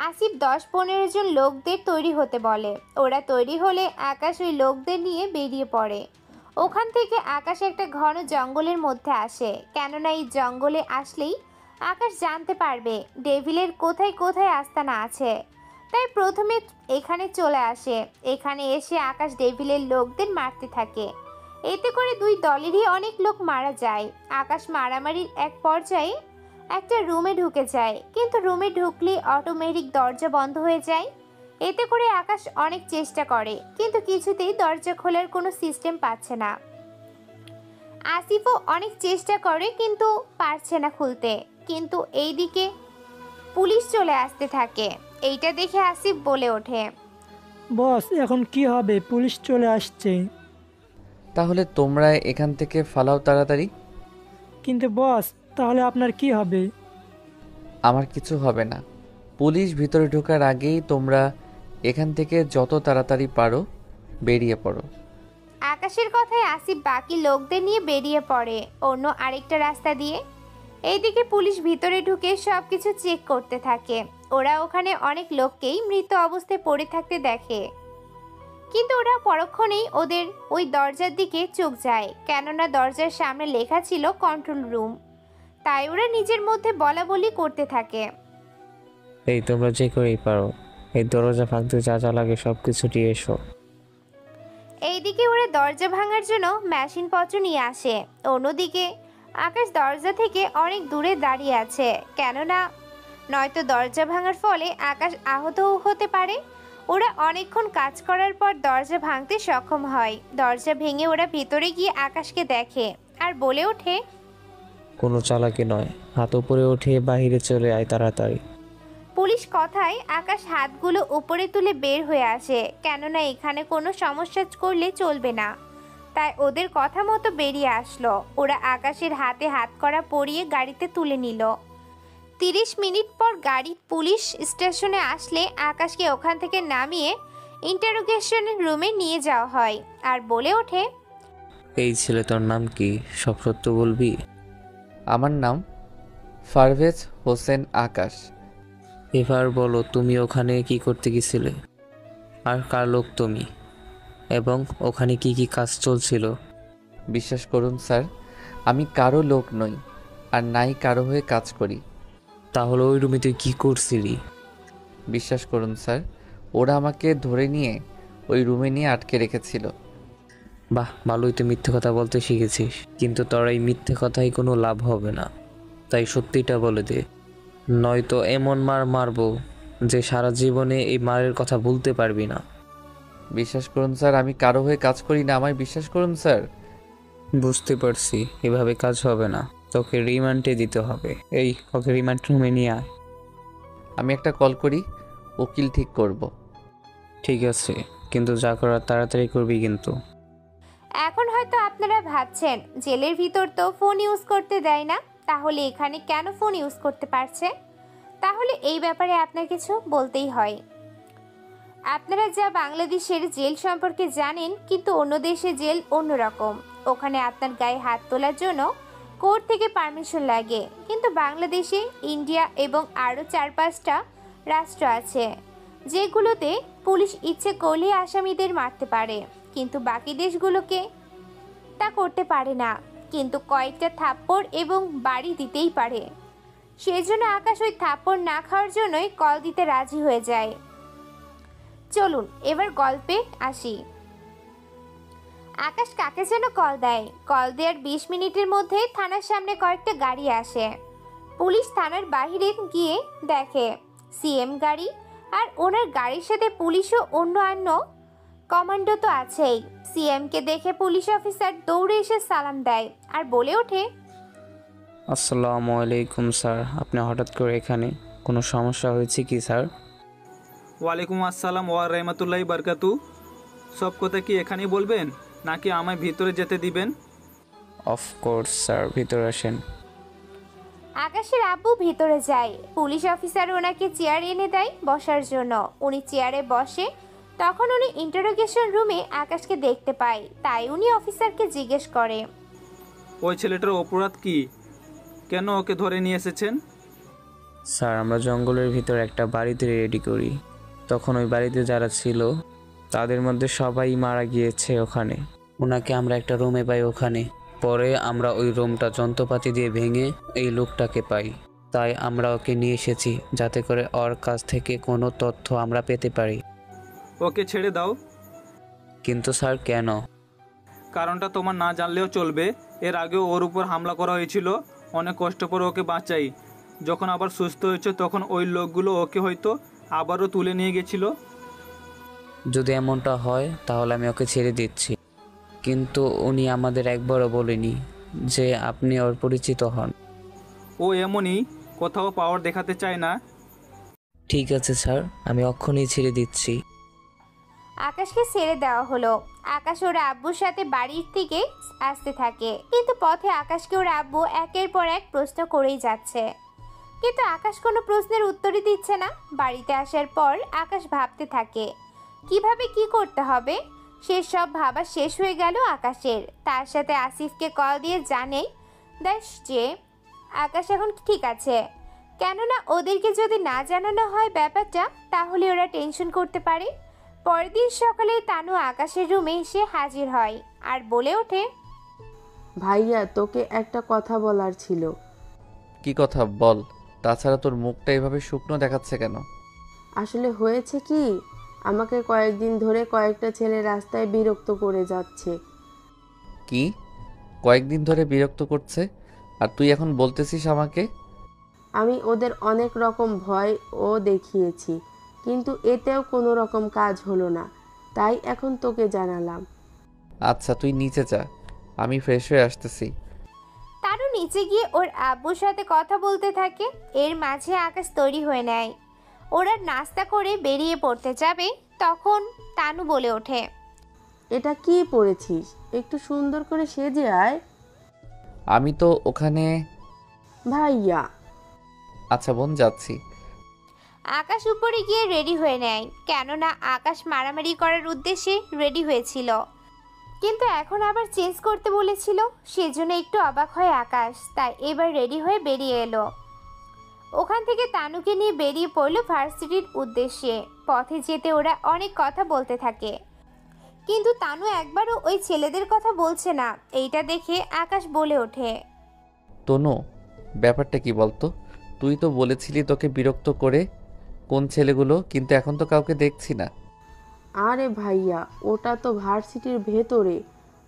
আসিফ 10-15 জন লোকদের তৈরি হতে বলে। ওরা তৈরি হলে আকাশ ওই লোকদের নিয়ে বেরিয়ে পড়ে। ওখান থেকে আকাশ একটা ঘন জঙ্গলের মধ্যে আসে, কেননা এই জঙ্গলে আসলেই আকাশ জানতে পারবে ডেভিলের কোথায় কোথায় আস্তানা আছে। তাই প্রথমে এখানে চলে আসে। এখানে এসে আকাশ ডেভিলের লোকদের মারতে থাকে। এতে করে দুই দলেরই অনেক লোক মারা যায়। আকাশ মারামারির এক পর্যায়ে একটা রুমে ঢুকে যায়, কিন্তু রুমে ঢুকলেই অটোমেটিক দরজা বন্ধ হয়ে যায়। এতে করে আকাশ অনেক চেষ্টা করে, কিন্তু কিছুতেই দরজা খোলার কোনো সিস্টেম পাচ্ছে না। আসিফও অনেক চেষ্টা করে, কিন্তু পারছে না খুলতে। কিন্তু এইদিকে পুলিশ চলে আসতে থাকে। এইটা দেখে আসিফ বলে ওঠে, বস এখন কি হবে, পুলিশ চলে আসছে। তাহলে তোমরা এখান থেকে ফালাও তাড়াতাড়ি। কিন্তু বস, তাহলে আপনার কি হবে? আমার কিছু হবে না। পুলিশ ভিতরে ঢোকার আগেই তোমরা এখান থেকে যত তাড়াতাড়ি পারো বেরিয়ে পড়ো। আকাশের কথায় আসিফ বাকি লোকদের নিয়ে বেরিয়ে পড়ে অন্য আরেকটা রাস্তা দিয়ে। এইদিকে পুলিশ ভিতরে ঢুকে সবকিছু চেক করতে থাকে। ওরা ওখানে অনেক লোককেই মৃত অবস্থায় পড়ে থাকতে দেখে, কিন্তু ওরা পরক্ষণেই ওদের ওই দরজার দিকে চোখ যায়, কেননা দরজার সামনে লেখা ছিল কন্ট্রোল রুম। তাই ওরা নিজের মধ্যে বলা বলি করতে থাকে। এই তোমরা যে করেই পারো, এই দরজা ভাঙতে যা যা লাগে সব কিছু নিয়ে এসো। এইদিকে ওরা দরজা ভাঙার জন্য মেশিনপত্র নিয়ে আসে। অন্যদিকে আকাশ দরজা থেকে অনেক দূরে দাঁড়িয়ে আছে, কেননা নয়তো দরজা ভাঙার ফলে আকাশ আহতও হতে পারে। ওরা অনেকক্ষণ কাজ করার পর দরজা ভাঙতে সক্ষম হয়। দরজা ভেঙে ওরা ভিতরে গিয়ে আকাশকে দেখে আর বলে ওঠে, কোনো চালাকি নয়, হাত উপরে উঠে বাহিরে চলে আয় তাড়াতাড়ি। পুলিশ কথায় আকাশ হাতগুলো উপরে তুলে বের হয়ে আসে, কেননা এখানে কোনো সমস্যা করলে চলবে না। তাই ওদের কথা মতো বেরিয়ে আসলো। ওরা আকাশের হাতে হাত করা পরিয়ে গাড়িতে তুলে নিল। 30 মিনিট পর গাড়ি পুলিশ স্টেশনে আসলে আকাশকে ওখান থেকে নামিয়ে ইন্টারোগেশন রুমে নিয়ে যাওয়া হয় আর বলে ওঠে, এই ছেলে তোর নাম কি, সব সত্য বলবি? আমার নাম পারভেজ হোসেন আকাশ। এবার বলো, তুমি ওখানে কি করতে গেছিলে, আর কার লোক তুমি, এবং ওখানে কি কি কাজ চলছিল? বিশ্বাস করুন স্যার, আমি কারো লোক নই, আর নাই কারো হয়ে কাজ করি। তাহলে ওই রুমে তুই কি করছিলি? বিশ্বাস করুন স্যার, ওরা আমাকে ধরে নিয়ে ওই রুমে নিয়ে আটকে রেখেছিল। বাহ, ভালোই তো মিথ্যে কথা বলতে শিখেছিস, কিন্তু তোর এই মিথ্যে কথাই কোনো লাভ হবে না। তাই সত্যিটা বলে দে, নয়তো এমন মার মারবো যে সারা জীবনে এই মারের কথা ভুলতে পারবি না। বিশ্বাস করুন স্যার, আমি কারো হয়ে কাজ করি না, আমায় বিশ্বাস করুন স্যার। বুঝতে পারছি, এভাবে কাজ হবে না, তোকে রিমান্ডে দিতে হবে। এই ওকে রিমান্ড রুমে নিয়ে আয়। আমি একটা কল করি, উকিল ঠিক করব। ঠিক আছে, কিন্তু যা করার তাড়াতাড়ি করবি কিন্তু। এখন হয়তো আপনারা ভাবছেন জেলের ভিতর তো ফোন ইউজ করতে দেয় না, তাহলে এখানে কেন ফোন ইউজ করতে পারছে? তাহলে এই ব্যাপারে আপনার কিছু বলতেই হয়। আপনারা যা বাংলাদেশের জেল সম্পর্কে জানেন, কিন্তু অন্য দেশে জেল অন্যরকম। ওখানে আপনার গায়ে হাত তোলার জন্য কোর্ট থেকে পারমিশন লাগে, কিন্তু বাংলাদেশে, ইন্ডিয়া এবং আরও 4-5টা রাষ্ট্র আছে যেগুলোতে পুলিশ ইচ্ছে করলে আসামিদের মারতে পারে, কিন্তু বাকি দেশগুলোকে তা করতে পারে না, কিন্তু কয়েকটা থাপ্পড় এবং বাড়ি দিতেই পারে। সেজন্য আকাশ ওই থাপ্পড় না খাওয়ার জন্যই কল দিতে রাজি হয়ে যায়। চলুন এবার গল্পে আসি। আকাশ কাকে যেন কল দেয়। কল দেওয়ার 20 মিনিটের মধ্যে থানার সামনে কয়েকটা গাড়ি আসে। পুলিশ থানার বাইরে গিয়ে দেখে সিএম গাড়ি, আর ওনার গাড়ির সাথে পুলিশ ও অন্য কমান্ডো তো আছেই। সিএমকে দেখে পুলিশ অফিসার দৌড়ে এসে সালাম দেয় আর বলে ওঠে, আসসালামু আলাইকুম স্যার, আপনি হঠাৎ করে এখানে, কোনো সমস্যা হয়েছে কি স্যার? ওয়ালাইকুম আসসালাম ওয়া রাহমাতুল্লাহি বারকাতু। সব কথা কি এখানেই বলবেন, নাকি আমায় ভিতরে যেতে দিবেন? অফকোর্স স্যার, ভিতরে আসেন। আকাশের আব্বু ভিতরে যায়। পুলিশ অফিসার ওনাকে চেয়ার এনে দেয় বসার জন্য। উনি চেয়ারে বসে তখন উনি ইন্টারোগেশন রুমে আকাশকে দেখতে পায়, তাই উনি অফিসারকে জিজ্ঞেস করে। ওই ছেলেটার অপরাধ কি? কেন ওকে ধরে নিয়ে এসেছেন? স্যার, আমরা জঙ্গলের ভিতর একটা বাড়িতে রেডি করি। তখন ওই বাড়িতে যারা ছিল তাদের মধ্যে সবাই মারা গিয়েছে ওখানে। ওনাকে আমরা একটা রুমে পাই ওখানে। পরে আমরা ওই রুমটা যন্ত্রপাতি দিয়ে ভেঙে এই লোকটাকে পাই। তাই আমরা ওকে নিয়ে এসেছি যাতে করে ওর কাছ থেকে কোনো তথ্য আমরা পেতে পারি। ওকে ছেড়ে দাও। কিন্তু স্যার, কেন? কারণটা তোমার না জানলেও চলবে। এর আগেও ওর উপর হামলা করা হয়েছিল, অনেক কষ্ট করে ওকে বাঁচাই। যখন আবার সুস্থ হয়েছে তখন ওই লোকগুলো ওকে হয়তো আবারও তুলে নিয়ে গেছিল। যদি এমনটা হয় তাহলে আমি ওকে ছেড়ে দিচ্ছি, কিন্তু উনি আমাদের একবারও বলেনি যে আপনি ওর পরিচিত হন। ও এমনই, কোথাও পাওয়ার দেখাতে চায় না। ঠিক আছে স্যার, আমি অক্ষণই ছেড়ে দিচ্ছি। আকাশকে ছেড়ে দেওয়া হলো। আকাশ ওর আব্বুর সাথে বাড়ির দিকে আসতে থাকে, কিন্তু পথে আকাশকে ওর আব্বু একের পর এক প্রশ্ন করেই যাচ্ছে, কিন্তু আকাশ কোনো প্রশ্নের উত্তরই দিচ্ছে না। বাড়িতে আসার পর আকাশ ভাবতে থাকে কিভাবে কি করতে হবে। সে সব ভাবা শেষ হয়ে গেল আকাশের। তার সাথে আসিফকে কল দিয়ে জানে যে আকাশ এখন ঠিক আছে, কেননা ওদেরকে যদি না জানানো হয় ব্যাপারটা, তাহলে ওরা টেনশন করতে পারে। পরের দিন সকালে তানু আকাশের রুমে এসে হাজির হয় আর বলে ওঠে, ভাইয়া, তোকে একটা কথা বলার ছিল। কি কথা বল? তাছাড়া তোর মুখটা এভাবে শুকনো দেখাচ্ছে কেন? আসলে হয়েছে কি, আমাকে কয়েকদিন ধরে কয়েকটা ছেলে রাস্তায় বিরক্ত করে যাচ্ছে। কি? কয়েকদিন ধরে বিরক্ত করছে আর তুই এখন বলতেছিস আমাকে? আমি ওদের অনেক রকম ভয় ও দেখিয়েছি, কিন্তু এতেও কোনো রকম কাজ হলো না, তাই এখন তোকে জানালাম। আচ্ছা, তুই নিচে যা, আমি ফ্রেশ হয়ে আসতেছি। তানু নিচে গিয়ে ওর আব্বুর সাথে কথা বলতে থাকে। এর মাঝে আকাশ তৈরি হয়ে নেয়। ওরা নাস্তা করে বেরিয়ে পড়তে যাবে, তখন তানু বলে ওঠে, এটা কি পরেছিস? একটু সুন্দর করে সেজে আয়। আমি তো ওখানে। ভাইয়া। আচ্ছা বোন, যাচ্ছি। আকাশ উপরে গিয়ে রেডি হয়ে নেয়, কেননা আকাশ মারামারি করার উদ্দেশ্যে রেডি হয়েছিল, কিন্তু এখন আবার চেঞ্জ করতে বলেছিল। সেজন্য একটু অবাক হয় আকাশ, তাই এবার রেডি হয়ে বেরিয়ে এলো। ওখান থেকে তানুকে নিয়ে বেরিয়ে পড়লো ভার্সিটির উদ্দেশ্যে। পথে যেতে ওরা অনেক কথা বলতে থাকে, কিন্তু তানু একবারও ওই ছেলেদের কথা বলছে না। এইটা দেখে আকাশ বলে ওঠে, তনু, ব্যাপারটা কি বলতো? তুই তো বলেছিলি তোকে বিরক্ত করে কোন ছেলেগুলো, কিন্তু এখন তো কাউকে দেখছি না। আরে ভাইয়া, ওটা তো ভার্সিটির ভেতরে।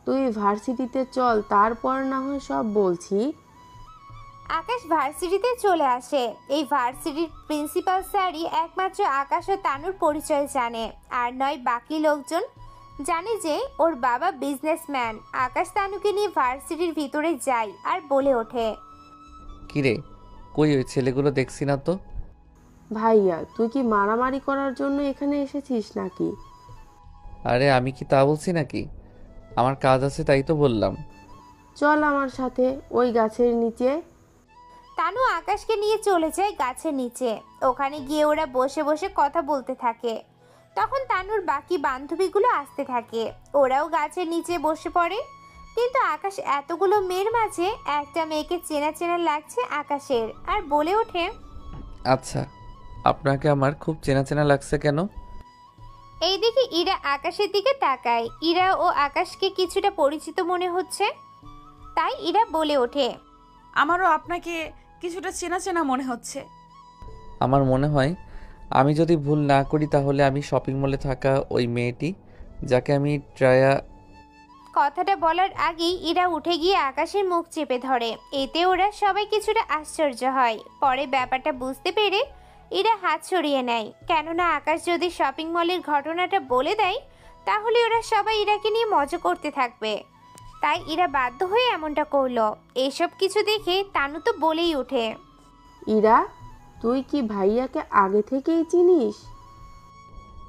তুই ভার্সিটিতে চল, তারপর না হয় সব বলছি। আকাশ ভার্সিটিতে চলে আসে। এই ভার্সিটির প্রিন্সিপাল স্যারই একমাত্র আকাশ ও তানুর পরিচয় জানে, আর নয় বাকি লোকজন জানে যে ওর বাবা বিজনেসম্যান। আকাশ তানুকে নিয়ে ভার্সিটির ভিতরে যায় আর বলে ওঠে, কিরে, কই ওই ছেলেগুলো দেখছি না তো? ভাইয়া, তুই কি মারামারি করার জন্য এখানে এসেছিস নাকি? আরে আমি কি তা বলছি নাকি? আমার কাজ আছে তাই তো বললাম। চল আমার সাথে ওই গাছের নিচে। তানু আকাশকে নিয়ে চলে যায় গাছের নিচে। ওখানে গিয়ে ওরা বসে বসে কথা বলতে থাকে। তখন তানুর বাকি বান্ধবীগুলো আসতে থাকে, ওরাও গাছের নিচে বসে পড়ে। কিন্তু আকাশ এতগুলো মেয়ের মাঝে একটা মেয়েকে চেনা চেনা লাগছে আকাশের, আর বলে ওঠে, আচ্ছা, আপনাকে আমার খুব চেনা চেনা লাগছে কেন? এইদিকে ইরা আকাশের দিকে তাকায়। ইরা ও আকাশকে কিছুটা পরিচিত মনে হচ্ছে, তাই ইরা বলে ওঠে, আমারও আপনাকে কিছুটা চেনা চেনা মনে হচ্ছে। আমার মনে হয় আমি যদি ভুল না করি তাহলে আমি শপিং মলে থাকা ওই মেয়েটি, যাকে আমি ট্রায়া। কথাটা বলার আগেই ইরা উঠে গিয়ে আকাশের মুখ চেপে ধরে। এতে ওরা সবাই কিছুটা আশ্চর্য হয়। পরে ব্যাপারটা বুঝতে পেরে ইরা হাত সরিয়ে নেয়, কেননা আকাশ যদি শপিং মলের ঘটনাটা বলে দেয় তাহলে ওরা সবাই ইরাকে নিয়ে মজা করতে থাকবে। তাই ইরা বাধ্য হয়ে এমনটা করলো। এসব কিছু দেখে তানু তো বলেই ওঠে, ইরা, তুই কি ভাইয়াকে আগে থেকেই চিনিস?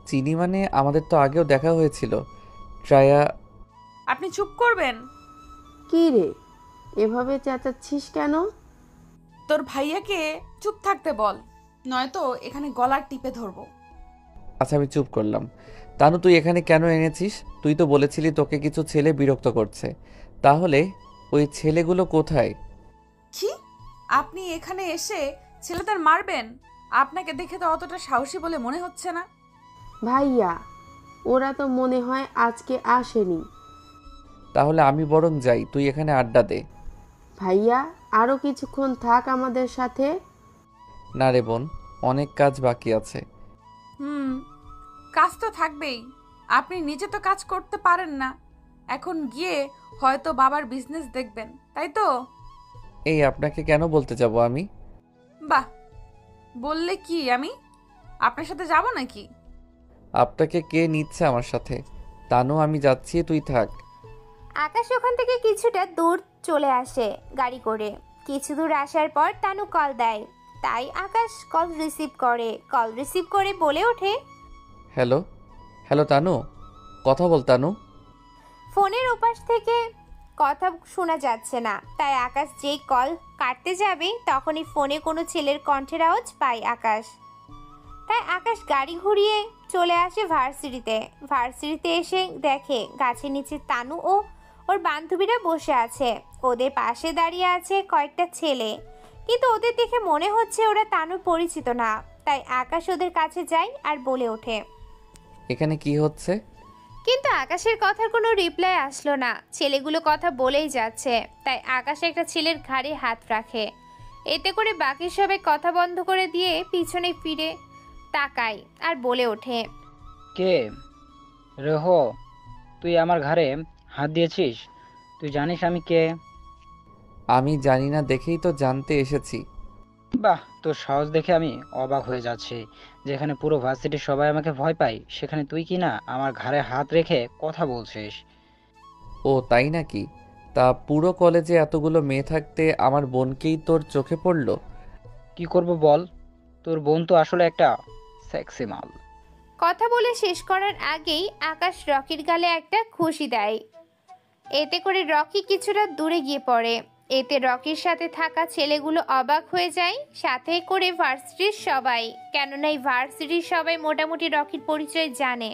চিনি মানে আমাদের তো আগেও দেখা হয়েছিল। ট্রায়া। আপনি চুপ করবেন? কি রে, এভাবে চেঁচাচ্ছিস কেন? তোর ভাইয়াকে চুপ থাকতে বল, নয়তো এখানে গলার টিপে ধরবো। আচ্ছা আমি চুপ করলাম। তানু তুই এখানে কেন এনেছিস? তুই তো বলেছিলি তোকে কিছু ছেলে বিরক্ত করছে। তাহলে ওই ছেলেগুলো কোথায়? কি? আপনি এখানে এসে ছেলেদের মারবেন? আপনাকে দেখে তো অতটা সাহসী বলে মনে হচ্ছে না। ভাইয়া, ওরা তো মনে হয় আজকে আসেনি। তাহলে আমি বরং যাই, তুই এখানে আড্ডা দে। ভাইয়া, আরও কিছুক্ষণ থাক আমাদের সাথে। না রে বোন, অনেক কাজ বাকি আছে। কাজ তো থাকবেই। আপনি নিজে তো কাজ করতে পারেন না, এখন গিয়ে হয়তো বাবার বিজনেস দেখবেন, তাই তো? এই আপনাকে কেন বলতে যাব আমি? বাহ, বললে কি আমি আপনার সাথে যাব নাকি? আপনাকে কে নিচ্ছে আমার সাথে? তানু আমি যাচ্ছি, তুই থাক। আকাশ ওখান থেকে কিছুটা দূর চলে আসে গাড়ি করে। কিছু দূর আসার পর তানু কল দেয়, তাই আকাশ কল রিসিভ করে বলে ওঠে, হ্যালো হ্যালো তানু, কথা বল তানু। ফোনের ওপাশ থেকে কথা শোনা যাচ্ছে না, তাই আকাশ যেই কল কাটতে যাবে তখনই ফোনে কোনো ছেলের কণ্ঠের আওয়াজ পায় আকাশ। তাই আকাশ গাড়ি ঘুরিয়ে চলে আসে ভার্সিটিতে এসে দেখে গাছের নিচে তানু ও ওর বান্ধবীরা বসে আছে। ওদের পাশে দাঁড়িয়ে আছে কয়েকটা ছেলে, কিন্তু ওদের দেখে মনে হচ্ছে ওরা তানুর পরিচিত না। তাই আকাশ ওদের কাছে যায় আর বলে ওঠে, এখানে কি হচ্ছে? কিন্তু আকাশের কথার কোনো রিপ্লাই আসলো না। ছেলেগুলো কথা বলেই যাচ্ছে, তাই আকাশ একটা ছেলের ঘাড়ে হাত রাখে। এতে করে বাকি সবাই কথা বন্ধ করে দিয়ে পিছনে ফিরে তাকায় আর বলে ওঠে, কে রেহো, তুই আমার ঘাড়ে হাত দিয়েছিস? তুই জানিস আমি কে? আমি জানি না দেখেই তো জানতে এসেছি। বাহ, তোর সাহস দেখে আমি অবাক হয়ে যাচ্ছি। যেখানে পুরো ভার্সিটির সবাই আমাকে ভয় পায়, সেখানে তুই কি না আমার ঘাড়ে হাত রেখে কথা বলছিস? ও তাই নাকি? তা পুরো কলেজে এতগুলো মেয়ে থাকতে আমার বোনকেই তোর চোখে পড়লো? কি করব বল, তোর বোন তো আসলে একটা সেক্সি মাল। কথা বলে শেষ করার আগেই আকাশ রকির গালে একটা খুশি দেয়। এতে করে রকি কিছুটা দূরে গিয়ে পড়ে। এতে রকির সাথে থাকা ছেলেগুলো অবাক হয়ে যায়, সাথে করে ভার্সিটির সবাই। কেননা এই ভার্সিটির সবাই মোটামুটি রকির পরিচয় জানে,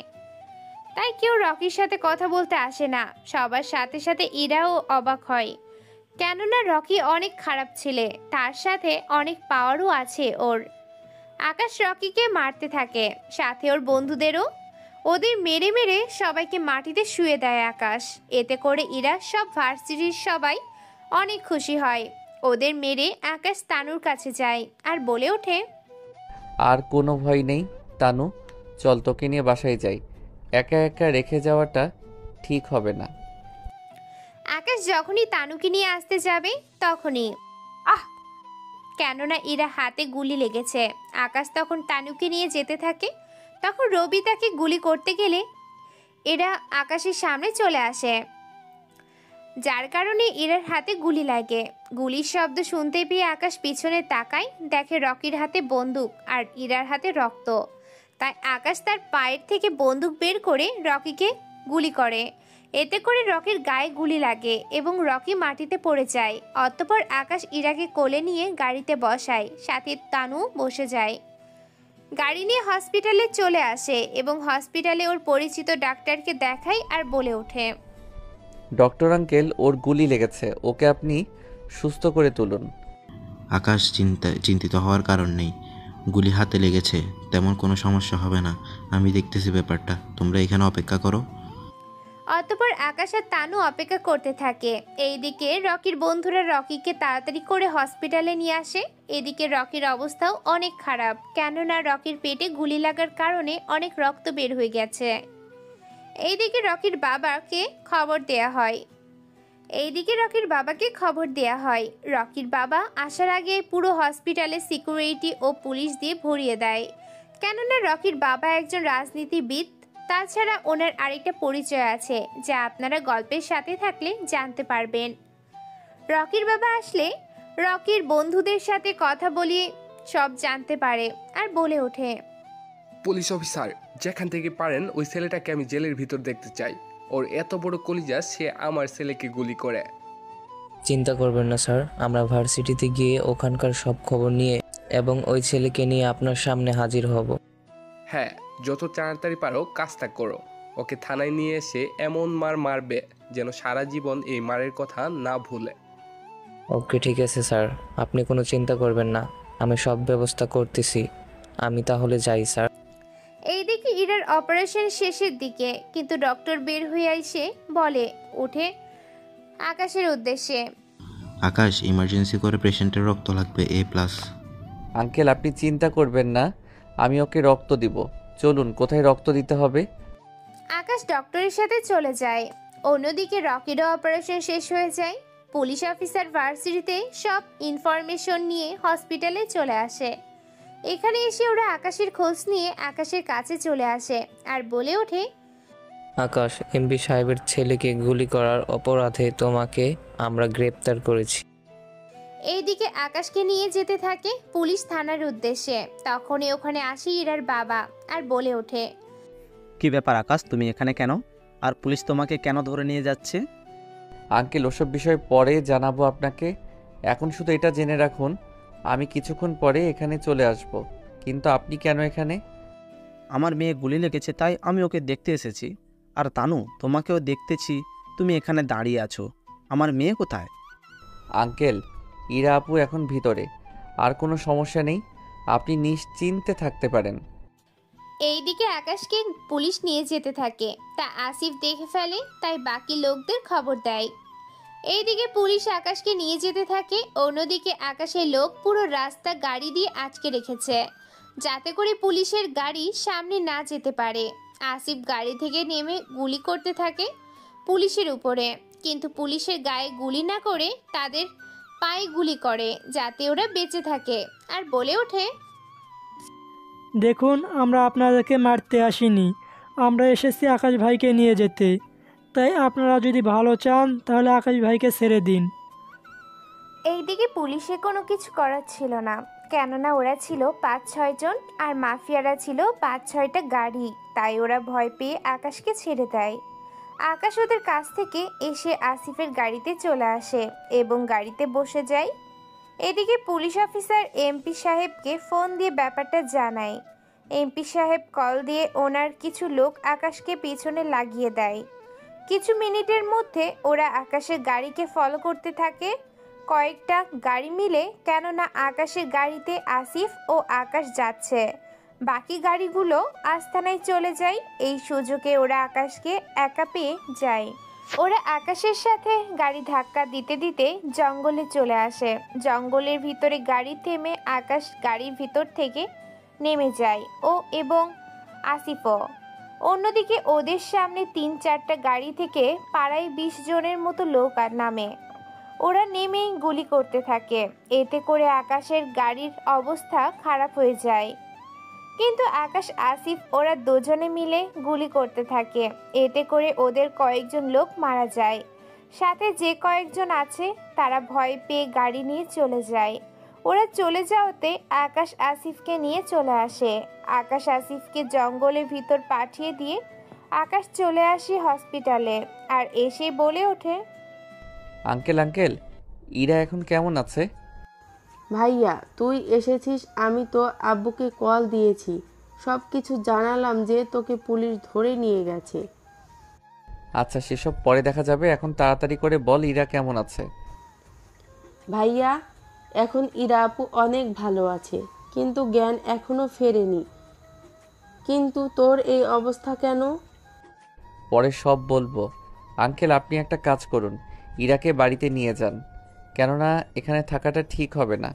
তাই কেউ রকির সাথে কথা বলতে আসে না। সবার সাথে সাথে ইরাও অবাক হয়, কেননা রকি অনেক খারাপ ছেলে, তার সাথে অনেক পাওয়ারও আছে ওর। আকাশ রকিকে মারতে থাকে, সাথে ওর বন্ধুদেরও। ওদের মেরে মেরে সবাইকে মাটিতে শুয়ে দেয় আকাশ। এতে করে ইরা সব ভার্সিটির সবাই অনেক খুশি হয়। ওদের মেরে আকাশ তানুর কাছে যায় আর বলে ওঠে, আর কোনো ভয় নেই তানু, চল তোকে নিয়ে বাসায় যাই। একা একা রেখে যাওয়াটা ঠিক হবে না। আকাশ যখনই তানুকে নিয়ে আসতে যাবে তখনই কেননা ইরা হাতে গুলি লেগেছে। আকাশ তখন তানুকে নিয়ে যেতে থাকে, তখন রবি তাকে গুলি করতে গেলে এরা আকাশের সামনে চলে আসে, যার কারণে ইরার হাতে গুলি লাগে। গুলির শব্দ শুনতে পেয়ে আকাশ পিছনে তাকায়, দেখে রকির হাতে বন্দুক আর ইরার হাতে রক্ত। তাই আকাশ তার পায়ের থেকে বন্দুক বের করে রকিকে গুলি করে। এতে করে রকির গায়ে গুলি লাগে এবং রকি মাটিতে পড়ে যায়। অতঃপর আকাশ ইরাকে কোলে নিয়ে গাড়িতে বসায়, সাথে তানু বসে যায়। গাড়ি নিয়ে হসপিটালে চলে আসে এবং হসপিটালে ওর পরিচিত ডাক্তারকে দেখায় আর বলে ওঠে, ডক্টর আঙ্কেল, ওর গুলি লেগেছে, ওকে আপনি সুস্থ করে তুলুন। আকাশ চিন্তিত হওয়ার কারণ নেই। গুলি হাতে লেগেছে, তেমন কোনো সমস্যা হবে না। আমি দেখতেছি ব্যাপারটা, তোমরা এখানে অপেক্ষা করো। অতঃপর আকাশ আর তানু অপেক্ষা করতে থাকে। এইদিকে রকির বন্ধুরা রকিকে তাড়াতাড়ি করে হসপিটালে নিয়ে আসে। এদিকে রকির অবস্থাও অনেক খারাপ, কেননা রকির পেটে গুলি লাগার কারণে অনেক রক্ত বের হয়ে গেছে। এইদিকে রকির বাবাকে খবর দেয়া হয়। রকির বাবা আসার আগে পুরো হসপিটালে সিকিউরিটি ও পুলিশ দিয়ে ভরিয়ে দেয়, কেননা রকির বাবা একজন রাজনীতিবিদ। তাছাড়া ওনার আরেকটা পরিচয় আছে, যা আপনারা গল্পের সাথে থাকলে জানতে পারবেন। রকির বাবা আসলে রকির বন্ধুদের সাথে কথা বলিয়ে সব জানতে পারে আর বলে ওঠে, পুলিশ অফিসার, যেখান থেকে পারেন ওই ছেলেটাকে আমি জেলের ভিতর দেখতে চাই। ওর এত বড় কলিজা, সে আমার ছেলেকে গুলি করে। চিন্তা করবেন না স্যার, আমরা ভার্সিটিতে গিয়ে ওখানকার সব খবর নিয়ে এবং ওই ছেলেকে নিয়ে আপনার সামনে হাজির হব। হ্যাঁ, যত তাড়াতাড়ি পারো কাজটা করো। ওকে থানায় নিয়ে এসে এমন মার মারবে যেন সারা জীবন এই মারের কথা না ভুলে। ওকে ঠিক আছে স্যার, আপনি কোনো চিন্তা করবেন না, আমি সব ব্যবস্থা করতেছি। আমি তাহলে যাই স্যার। এইদিকে ইরার অপারেশন শেষের দিকে, কিন্তু ডক্টর বের হয়ে এসে বলে ওঠে আকাশের উদ্দেশ্যে, আকাশ, ইমার্জেন্সি করে পেশেন্টের রক্ত লাগবে A+। আঙ্কেল আপনি চিন্তা করবেন না, আমি ওকে রক্ত দিব। চলুন, কোথায় রক্ত দিতে হবে? আকাশ ডক্টরের সাথে চলে যায়। অন্যদিকে রকিরও অপারেশন শেষ হয়ে যায়। পুলিশ অফিসার ভার্সিটিতে সব ইনফরমেশন নিয়ে হসপিটালে চলে আসে। এখানে এসে ওরা আকাশের খোঁজ নিয়ে আকাশের কাছে চলে আসে আর বলে ওঠে, আকাশ, এমপি সাহেবের ছেলেকে গুলি করার অপরাধে তোমাকে আমরা গ্রেপ্তার করেছি। এইদিকে আকাশকে নিয়ে যেতে থাকে পুলিশ থানার উদ্দেশ্যে। তখনই ওখানে আসে ইরার বাবা আর বলে ওঠে, কি ব্যাপার আকাশ, তুমি এখানে কেন? আর পুলিশ তোমাকে কেন ধরে নিয়ে যাচ্ছে? আঙ্কেল ওসব বিষয় পরে জানাবো আপনাকে, এখন শুধু এটা জেনে রাখুন আমি কিছুক্ষণ পরে এখানে চলে আসব। কিন্তু আপনি কেন এখানে? আমার মেয়ে গুলি লেগেছে, তাই আমি ওকে দেখতে এসেছি। আর তানু, তোমাকেও দেখতেছি তুমি এখানে দাঁড়িয়ে আছো। আমার মেয়ে কোথায়? আঙ্কেল, ইরা আপু এখন ভিতরে, আর কোনো সমস্যা নেই, আপনি নিশ্চিন্তে থাকতে পারেন। এইদিকে আকাশকে পুলিশ নিয়ে যেতে থাকে। তা আসিফ দেখে ফেলে, তাই বাকি লোকদের খবর দেয়। এইদিকে পুলিশ আকাশকে নিয়ে যেতে থাকে। অন্যদিকে আকাশের লোক পুরো রাস্তা গাড়ি দিয়ে আটকে রেখেছে, যাতে করে পুলিশের গাড়ি সামনে না যেতে পারে। আসিফ গাড়ি থেকে নেমে গুলি করতে থাকে পুলিশের উপরে, কিন্তু পুলিশের গায়ে গুলি না করে তাদের পায়ে গুলি করে, যাতে ওরা বেঁচে থাকে। আর বলে ওঠে, দেখুন, আমরা আপনাদেরকে মারতে আসিনি, আমরা এসেছি আকাশ ভাইকে নিয়ে যেতে। তাই আপনারা যদি ভালো চান তাহলে আকাশ ভাইকে ছেড়ে দিন। এইদিকে পুলিশে কোনো কিছু করার ছিল না, কেননা ওরা ছিল 5-6 জন আর মাফিয়ারা ছিল 5-6টা গাড়ি। তাই ওরা ভয় পেয়ে আকাশকে ছেড়ে দেয়। আকাশ ওদের কাছ থেকে এসে আসিফের গাড়িতে চলে আসে এবং গাড়িতে বসে যায়। এদিকে পুলিশ অফিসার এমপি সাহেবকে ফোন দিয়ে ব্যাপারটা জানায়। এমপি সাহেব কল দিয়ে ওনার কিছু লোক আকাশকে পিছনে লাগিয়ে দেয়। কিছু মিনিটের মধ্যে ওরা আকাশের গাড়িকে ফলো করতে থাকে, কয়েকটা গাড়ি মিলে, কেননা আকাশের গাড়িতে আসিফ ও আকাশ যাচ্ছে। বাকি গাড়িগুলো আস্তানায় চলে যায়। এই সুযোগে ওরা আকাশকে একা পেয়ে যায়। ওরা আকাশের সাথে গাড়ি ধাক্কা দিতে দিতে জঙ্গলে চলে আসে। জঙ্গলের ভিতরে গাড়ি থেমে আকাশ গাড়ির ভিতর থেকে নেমে যায় এবং আসিফও। অন্যদিকে ওদের সামনে 3-4টা গাড়ি থেকে প্রায় 20 জনের মতো লোক আর নামে। ওরা নেমেই গুলি করতে থাকে। এতে করে আকাশের গাড়ির অবস্থা খারাপ হয়ে যায়। কিন্তু আকাশ আসিফ ওরা দুজনে মিলে গুলি করতে থাকে। এতে করে ওদের কয়েকজন লোক মারা যায়। সাথে যে কয়েকজন আছে তারা ভয় পেয়ে গাড়ি নিয়ে চলে যায়। ওরা চলে যাওয়াতে আকাশ আসিফকে নিয়ে চলে আসে। আকাশ আসিফকে জঙ্গলের ভিতর পাঠিয়ে দিয়ে আকাশ চলে আসে হসপিটালে আর এসে বলে ওঠে, আঙ্কেল, ইরা এখন কেমন আছে? ভাইয়া, তুই এসেছিস, আমি তো আব্বুকে কল দিয়েছি, সব কিছু জানালাম যে তোকে পুলিশ ধরে নিয়ে গেছে। আচ্ছা, সেসব পরে দেখা যাবে, এখন তাড়াতাড়ি করে বল ইরা কেমন আছে। ভাইয়া, এখন ইরা আপু অনেক ভালো আছে, কিন্তু জ্ঞান এখনো ফেরেনি। কিন্তু তোর এই অবস্থা কেন? পরে সব বলবো। আঙ্কেল, আপনি একটা কাজ করুন, ইরাকে বাড়িতে নিয়ে যান, কেননা এখানে থাকাটা ঠিক হবে না।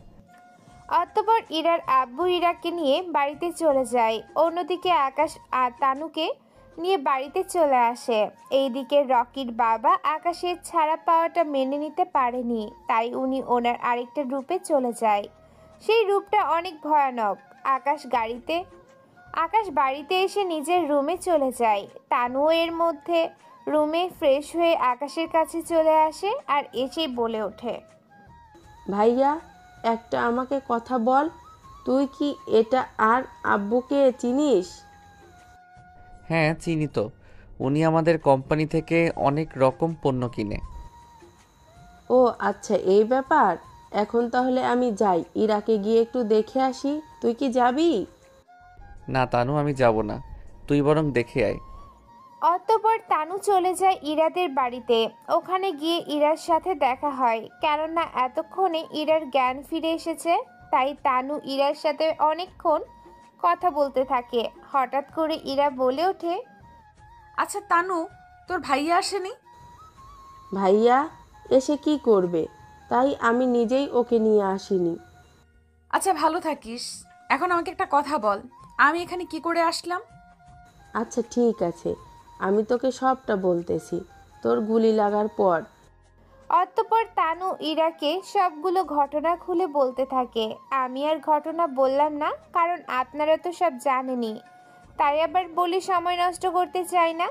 অতঃপর ইরার আব্বু ইরাকে নিয়ে বাড়িতে চলে যায়। অন্যদিকে আকাশ আর তানুকে নিয়ে বাড়িতে চলে আসে। এইদিকে রকির বাবা আকাশের ছাড়া পাওয়াটা মেনে নিতে পারেনি, তাই উনি ওনার আরেকটা রূপে চলে যায়। সেই রূপটা অনেক ভয়ানক। আকাশ বাড়িতে এসে নিজের রুমে চলে যায়। তানুও এর মধ্যে রুমে ফ্রেশ হয়ে আকাশের কাছে চলে আসে আর এসেই বলে ওঠে, ভাইয়া, একটা আমাকে কথা বল, তুই কি এটা আর আব্বুকে চিনিস? হ্যাঁ চিনি তো, উনি আমাদের কোম্পানি থেকে অনেক রকম পণ্য কিনে। ও আচ্ছা, এই ব্যাপার। এখন তাহলে আমি যাই, ইরাকে গিয়ে একটু দেখে আসি। তুই কি যাবি? না তানু, আমি যাব না। তুই বরং দেখে আয়। অতঃপর তানু চলে যায় ইরাদের বাড়িতে। ওখানে গিয়ে ইরার সাথে দেখা হয়, কেননা এতক্ষণে ইরার জ্ঞান ফিরে এসেছে। তাই তানু ইরার সাথে অনেকক্ষণ কথা বলতে থাকে। হঠাৎ করে ইরা বলে ওঠে, আচ্ছা তানু, তোর ভাইয়া আসেনি? ভাইয়া এসে কি করবে, তাই আমি নিজেই ওকে নিয়ে আসিনি। আচ্ছা ভালো থাকিস। এখন আমাকে একটা কথা বল, আমি এখানে কি করে আসলাম? আচ্ছা ঠিক আছে, আমি তোকে সবটা বলতেছি তোর গুলি লাগার পর। অতঃপর তানু ইরাকে সবগুলো ঘটনা খুলে বলতে থাকে। আমি আর ঘটনা বললাম না, কারণ আপনারা তো সব জানেনই, তাই আবার বলে সময় নষ্ট করতে চাই না।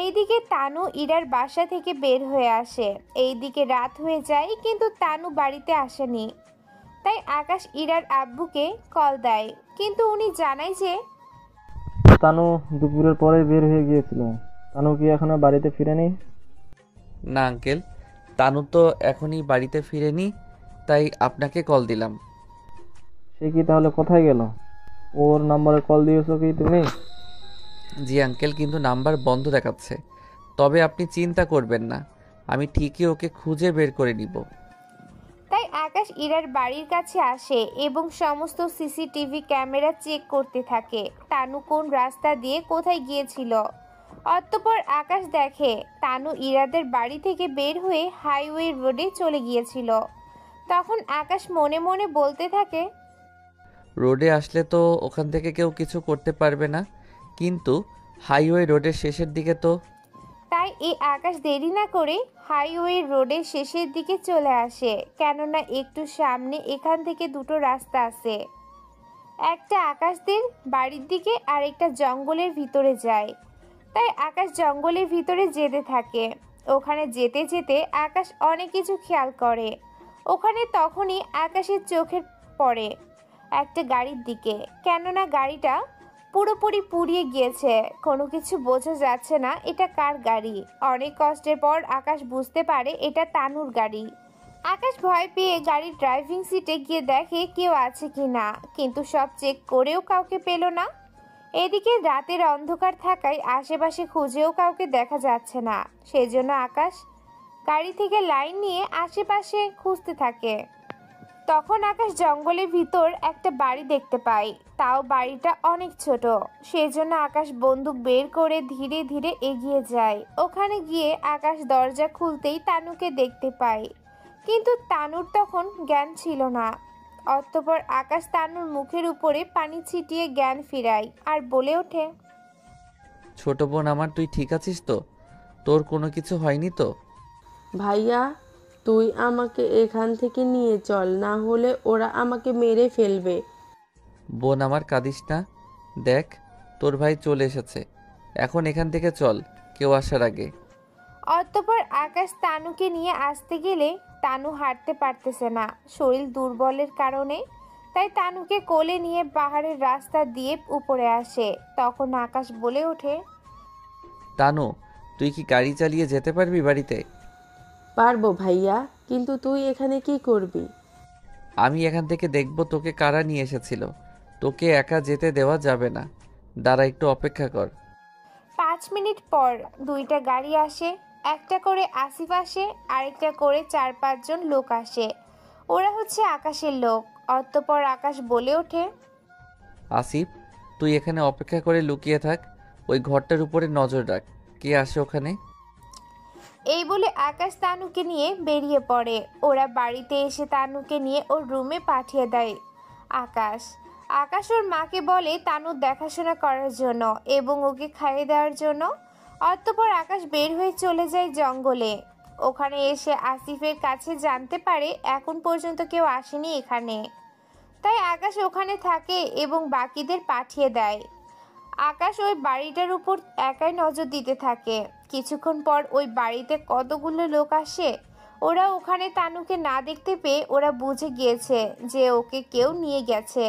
এইদিকে তানু ইরার বাসা থেকে বের হয়ে আসে। এইদিকে রাত হয়ে যায়, কিন্তু তানু বাড়িতে আসেনি। তাই আকাশ ইরার আব্বুকে কল দেয়, কিন্তু উনি জানায় যে তানু দুপুরের পরে বের হয়ে গিয়েছিল। তানু কি এখনো বাড়িতে ফিরেনি? না আঙ্কেল, তানু তো এখনই বাড়িতে ফিরেনি, তাই আপনাকে কল দিলাম। সে কি তাহলে কোথায় গেল? ওর নম্বরে কল দিয়েছো কি তুমি? জি আঙ্কেল, কিন্তু নাম্বার বন্ধ দেখাচ্ছে। তবে আপনি চিন্তা করবেন না, আমি ঠিকই ওকে খুঁজে বের করে নিব। তাই আকাশ ইরার বাড়ির কাছে আসে এবং সমস্ত সিসিটিভি ক্যামেরা চেক করতে থাকে তানু কোন রাস্তা দিয়ে কোথায় গিয়েছিল। অতঃপর আকাশ দেখে তানু ইরাদের বাড়ি থেকে বের হয়ে হাইওয়ে রোডে চলে গিয়েছিল। তখন আকাশ মনে মনে বলতে থাকে, রোডে আসলে তো ওখান থেকে কেউ কিছু করতে পারবে না, কিন্তু হাইওয়ে রোডের শেষের দিকে তো। তাই এই আকাশ দেরি না করে হাইওয়ে রোডের শেষের দিকে চলে আসে, কেননা একটু সামনে এখান থেকে দুটো রাস্তা আছে। একটা আকাশদের বাড়ির দিকে আর একটা জঙ্গলের ভিতরে যায়। তাই আকাশ জঙ্গলের ভিতরে যেতে থাকে। ওখানে যেতে যেতে আকাশ অনেক কিছু খেয়াল করে। ওখানে তখনই আকাশের চোখে পড়ে একটা গাড়ির দিকে, কেননা গাড়িটা পুরোপুরি পুড়িয়ে গিয়েছে। কোনো কিছু বোঝা যাচ্ছে না এটা কার গাড়ি। অনেক কষ্টের পর আকাশ বুঝতে পারে এটা তানুর গাড়ি। আকাশ ভয় পেয়ে গাড়ির ড্রাইভিং সিটে গিয়ে দেখে কেউ আছে কি না, কিন্তু সব চেক করেও কাউকে পেল না। এদিকে রাতের অন্ধকার থাকায় আশেপাশে খুঁজেও কাউকে দেখা যাচ্ছে না। সেজন্য আকাশ গাড়ি থেকে লাইন নিয়ে আশেপাশে খুঁজতে থাকে। তখন আকাশ জঙ্গলের ভিতর একটা বাড়ি দেখতে পায়, তাও বাড়িটা অনেক ছোট। সেজন্য আকাশ বন্দুক বের করে ধীরে ধীরে এগিয়ে যায়। ওখানে গিয়ে আকাশ দরজা খুলতেই তানুকে দেখতে পায়, কিন্তু তানুর তখন জ্ঞান ছিল না। অতঃপর আকাশ তানুর মুখের উপরে পানি ছিটিয়ে জ্ঞান ফিরায় আর বলে ওঠে, ছোট বোন আমার, তুই ঠিক আছিস তো? তোর কোনো কিছু হয়নি তো? ভাইয়া তুই আমাকে এখান থেকে নিয়ে চল, না হলে ওরা আমাকে মেরে ফেলবে। বোন আমার, কাঁদিস না। দেখ, তোর ভাই চলে এসেছে। এখন এখান থেকে চল, কেউ আসার আগে। অতঃপর আকাশ তানুকে নিয়ে আসতে গেলে তানু হাঁটতে পারতেছে না শরীর দুর্বলের কারণে। তাই তানুকে কোলে নিয়ে পাহাড়ের রাস্তা দিয়ে উপরে আসে। তখন আকাশ বলে ওঠে, তানু, তুই কি গাড়ি চালিয়ে যেতে পারবি বাড়িতে? পারবো ভাইয়া, কিন্তু তুই এখানে কি করবি? আমি এখান থেকে দেখব তোকে কারা নিয়ে এসেছিল। তোকে একা যেতে দেওয়া যাবে না। দাঁড়া, একটু অপেক্ষা কর। 5 মিনিট পর দুইটা গাড়ি আসে। একটা করে আসিফ আসে, আরেকটা করে 4-5 জন লোক আসে। ওরা হচ্ছে আকাশের লোক। অতঃপর আকাশ বলে ওঠে, আসিফ, তুই এখানে অপেক্ষা করে লুকিয়ে থাক। ওই ঘরটার উপরে নজর রাখ, কে আসে ওখানে। এই বলে আকাশ তানুকে নিয়ে বেরিয়ে পড়ে। ওরা বাড়িতে এসে তানুকে নিয়ে ওর রুমে পাঠিয়ে দেয় আকাশ। আকাশ ওর মাকে বলে তানুর দেখাশোনা করার জন্য এবং ওকে খাইয়ে দেওয়ার জন্য। অতঃপর আকাশ বের হয়ে চলে যায় জঙ্গলে। ওখানে এসে আসিফের কাছে জানতে পারে এখন পর্যন্ত কেউ আসেনি এখানে। তাই আকাশ ওখানে থাকে এবং বাকিদের পাঠিয়ে দেয়। আকাশ ওই বাড়িটার উপর একাই নজর দিতে থাকে। কিছুক্ষণ পর ওই বাড়িতে কতগুলো লোক আসে। ওরা ওখানে তানুকে না দেখতে পেয়ে ওরা বুঝে গিয়েছে যে ওকে কেউ নিয়ে গেছে।